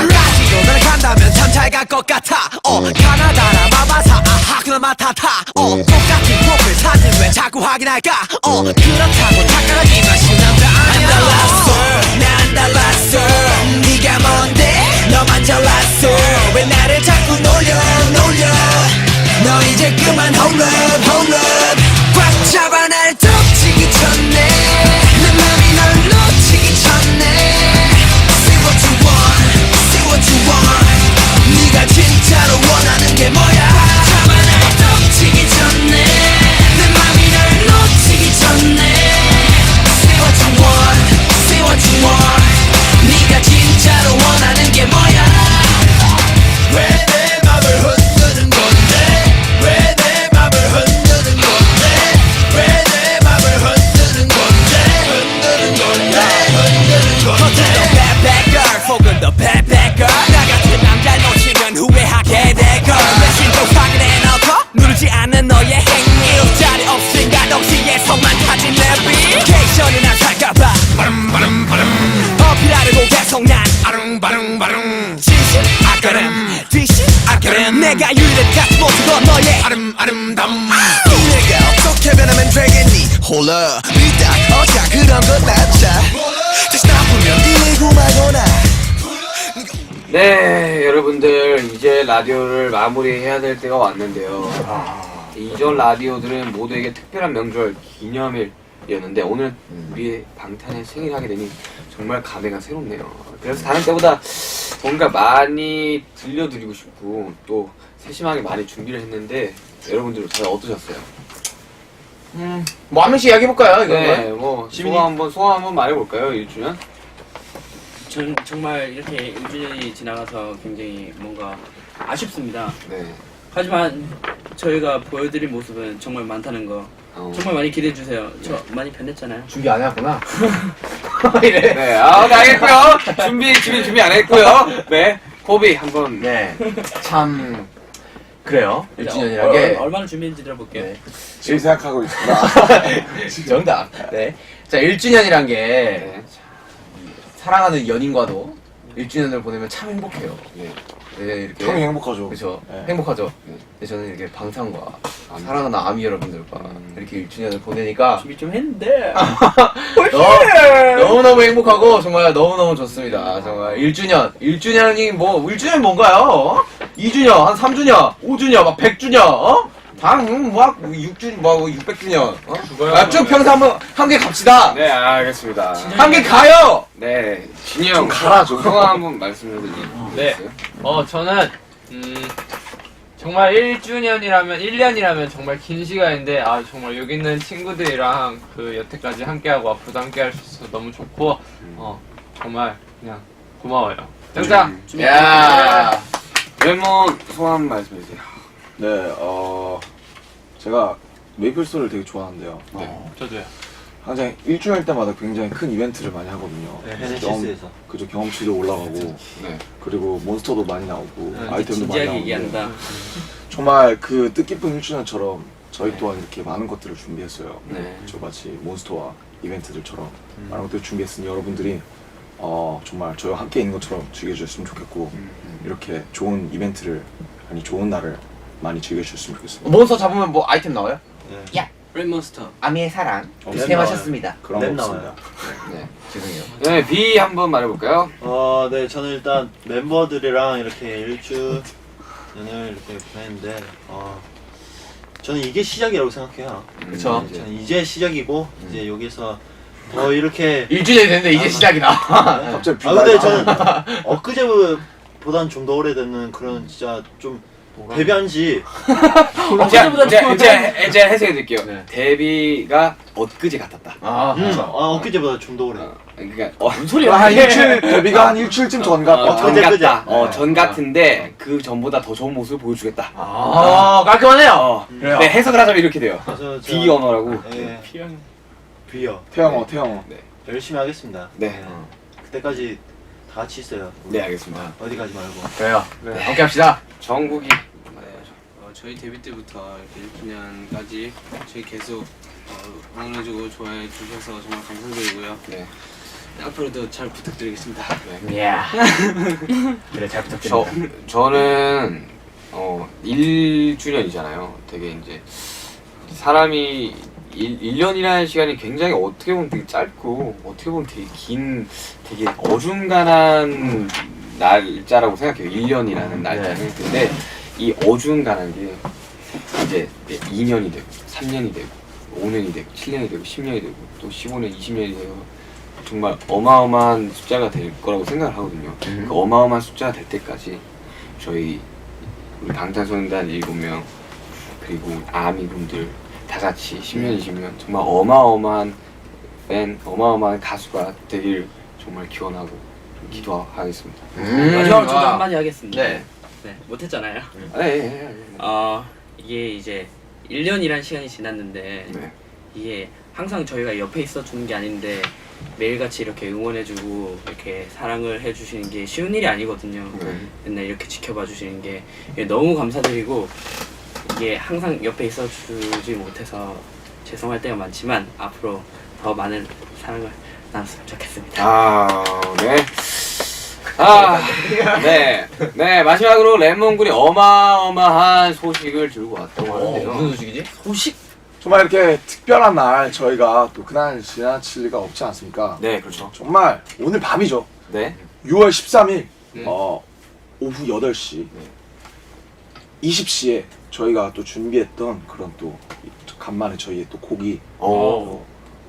라디오 너를 간다면 참 잘 갈 것 같아 가나다라 마마사 아하그나 마타타 똑같은 프로필 사진 왜 자꾸 확인할까 그렇다고 착각하기만 쉬운 남자 아니야 난 달랐어 네가 뭔데 너만 잘났어 왜 나를 자꾸 놀려 너 이제 그만 hold up 꽉 잡아 날 덮치기 전에 내 맘이 널 놓치기 전에 Say what you want 네가 진짜로 원하는 게 뭐야 꽉 잡아 날 덮치기 전에 내 맘이 널 놓치기 전에 Say what you want 네가 진짜로 원하는 게 뭐야 왜 내 맘을 흔드는 건데 왜 내 맘을 흔드는 건데 왜 내 맘을 흔드는 건데 더 bad bad girl 속은 더 bad bad girl 나 같은 남자 놓치면 후회하게 될걸 내심도 확인해놓고 누르지 않는 너의 행위 자리 없으니까 동시에서만 타진 내비케이션이나 살까봐 어필하려고 계속 난 진실 아까름 뒤실 아까름 내가 유일한 가슴 못하고 너의 아름다움 이 내가 이렇게 변하면 되겠니 홀라 삐딱 어짜 그런 건 낫자 다시 나쁘면 일고 말거나. 네, 여러분들 이제 라디오를 마무리해야 될 때가 왔는데요. 이전 라디오들은 모두에게 특별한 명절 기념일이었는데 오늘 우리 방탄의 생일 하게 되니 정말 감회가 새롭네요. 그래서 다른 때보다 뭔가 많이 들려드리고 싶고 또 세심하게 많이 준비를 했는데 여러분들 다들 어떠셨어요? 뭐 한 명씩 이야기해볼까요? 이거 네, 뭐 소감 한번 말해볼까요? 1주년? 전 정말 이렇게 1주년이 지나가서 굉장히 뭔가 아쉽습니다. 네. 하지만 저희가 보여드릴 모습은 정말 많다는 거 정말 많이 기대해 주세요. 저 많이 변했잖아요. 준비 안 해왔구나. 이래. 네, 알겠고요. 준비 안 했고요. 네, 호비 한번. 네, 참 그래요. 1주년이란 게 얼마나 준비했는지 들어볼게요. 네. 지금 생각하고 있습니다. 정답. 네. 자, 1주년이란 게 네. 사랑하는 연인과도 1주년을 보내면 참 행복해요. 네. 네, 이렇게 형이 행복하죠. 그렇죠. 네. 행복하죠. 네. 근데 저는 이렇게 방탄과 사랑하는 아미 여러분들과 이렇게 1주년을 보내니까 준비 좀 했는데 너무너무 행복하고 정말 너무너무 좋습니다. 정말 1주년이 뭐 1주년이 뭔가요? 2주년, 한 3주년, 5주년, 막 100주년, 막 6주년, 막 600주년, 쭉 평소 함께 갑시다. 네, 알겠습니다. 함께 가요. 네, 진이 형. 가라, 좀. 소감 한번 말씀해주세요. 네. 저는 정말 1주년이라면 1년이라면 정말 긴 시간인데 정말 여기 있는 친구들이랑 그 여태까지 함께하고 앞으로도 함께할 수 있어서 너무 좋고 정말 그냥 고마워요. 등장. 야. 레몬 소감 말씀해주세요. 네, 제가 메이플스토리를 되게 좋아하는데요. 저도요. 항상 1주년 때마다 굉장히 큰 이벤트를 많이 하거든요. 헤네시스에서. 그죠, 경험치도 올라가고, 네. 그리고 몬스터도 많이 나오고, 아이템도 많이 진지하게 나오고. 얘기한다. 정말 그 뜻깊은 1주년처럼 저희 또한 이렇게 많은 것들을 준비했어요. 네. 저 마치 몬스터와 이벤트들처럼 많은 것들을 준비했으니 여러분들이 정말 저희와 함께 있는 것처럼 즐겨주셨으면 좋겠고 이렇게 좋은 이벤트를 아니 좋은 날을 많이 즐겨주셨으면 좋겠습니다. 몬스터 잡으면 뭐 아이템 나와요? 네. 야, 랩몬스터. 아미의 사랑. 네, 템하셨습니다. 그런 랩 거 없습니다. 네. 죄송해요. 네, B 한번 말해볼까요? 네, 저는 일단 멤버들이랑 이렇게 1주년을 이렇게 보냈는데, 저는 이게 시작이라고 생각해요. 그쵸. 저는 이제 시작이고, 이제 여기서 더 이렇게. 1주년이 됐는데 이제 시작이다. 갑자기 근데 저는 엊그제보단 좀 더 오래되는 그런 진짜 좀 데뷔한 지 제가 해석해드릴게요. 네. 데뷔가 엊그제 같았다. 엊그제보다 좀 더 오래. 그러니까 무슨 소리야? 한 일주일 데뷔가 한 일주일쯤 전 같다. 전 그제. 같다. 전 같은데 그 전보다 더 좋은 모습을 보여주겠다. 깔끔하네요. 그래요. 네, 해석을 하자면 이렇게 돼요. 그래서 B 언어라고. 예, 피형. 비어. 태영어. 열심히 하겠습니다. 네. 그때까지 다 같이 있어요. 네, 알겠습니다. 어디 가지 말고. 그래요. 함께 합시다. 정국이. 저희 데뷔 때부터 이렇게 1주년까지 저희 계속 응원해주고 좋아해 주셔서 정말 감사드리고요. 네. 앞으로도 잘 부탁드리겠습니다. 이야. 그래, 잘 부탁드립니다. 저는 1주년이잖아요. 되게 이제 사람이 1년이라는 시간이 굉장히 어떻게 보면 되게 짧고 어떻게 보면 되게 긴 되게 어중간한 날짜라고 생각해요. 1년이라는 날짜는. 근데 이 어중간한 게 이제 2년이 되고 3년이 되고 5년이 되고 7년이 되고 10년이 되고 또 15년, 20년이 되고 정말 어마어마한 숫자가 될 거라고 생각을 하거든요. 그 어마어마한 숫자가 될 때까지 저희 우리 방탄소년단 7명 그리고 아미분들 다 같이 10년, 20년 정말 어마어마한 밴, 어마어마한 가수가 되길 정말 기원하고 기도하겠습니다. 마지막으로 저도 한마디 하겠습니다. 네. 네, 못했잖아요. 네. 이게 이제 1년이란 시간이 지났는데 네. 이게 항상 저희가 옆에 있어주는 게 아닌데 매일같이 이렇게 응원해주고 이렇게 사랑을 해주시는 게 쉬운 일이 아니거든요. 맨날 이렇게 지켜봐 주시는 게 너무 감사드리고 이게 항상 옆에 있어주지 못해서 죄송할 때가 많지만 앞으로 더 많은 사랑을 나눴으면 좋겠습니다. 네. 네, 마지막으로 레몬군이 어마어마한 소식을 들고 왔다고 하는데요. 무슨 소식이지? 소식? 정말 이렇게 특별한 날 저희가 또 그날 지나칠 리가 없지 않습니까? 네, 그렇죠. 정말 오늘 밤이죠. 네. 6월 13일 오후 8시 20시에 저희가 또 준비했던 그런 또 간만에 저희의 또 곡이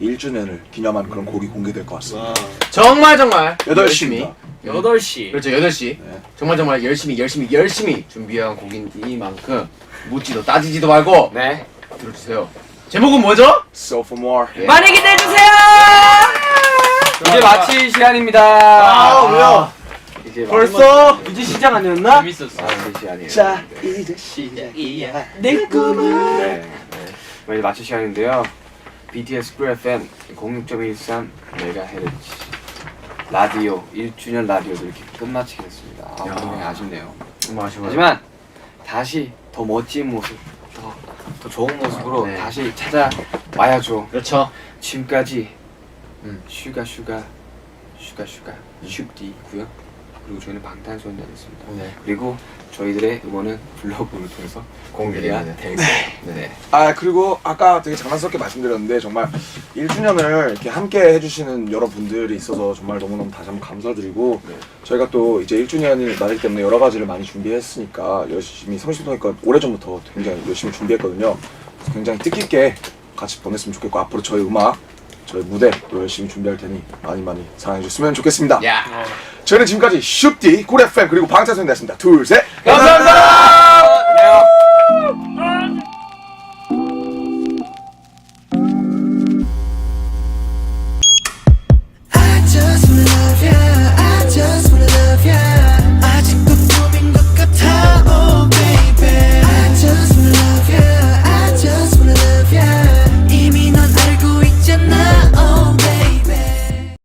1주년을 기념한 그런 곡이 공개될 것 같습니다. 정말 8시입니다. 8시. 그렇죠, 8시. 정말 열심히 준비한 곡인 이만큼 묻지도 따지지도 말고 네. 들어주세요. 제목은 뭐죠? So for more. 많이 기대해주세요! 이제 마칠 시간입니다. 왜요? 이제 벌써 이제 시작 아니었나? 재밌었어. 마칠 시간이에요. 자, 이제 시작이야. 내 꿈은. 네. 이제 마칠 시간인데요. BTS 쿨 FM 06.13 MHz 라디오 1주년 라디오도 이렇게 끝마치겠습니다. 굉장히 아쉽네요. 정말 아쉬워요. 하지만 다시 더 멋진 모습, 더 좋은 모습으로 다시 찾아와야죠. 그렇죠. 지금까지 슈디고요. 그리고 저희는 방탄소년단이었습니다. 네. 그리고 저희들의 음원은 블로그를 통해서 공개가 될 거예요. 네. 아 그리고 아까 되게 장난스럽게 말씀드렸는데 정말 1주년을 이렇게 함께 해주시는 여러분들이 있어서 정말 너무너무 다시 한번 감사드리고 저희가 또 이제 1주년이 나기 때문에 여러 가지를 많이 준비했으니까 열심히 30도니까 오래전부터 굉장히 열심히 준비했거든요. 그래서 굉장히 뜻깊게 같이 보냈으면 좋겠고 앞으로 저희 음악 저희 무대 또 열심히 준비할 테니 많이 사랑해 주셨으면 좋겠습니다. 저희는 지금까지 슈디 쿨 FM 그리고 방탄소년단이었습니다. 둘 셋 감사합니다.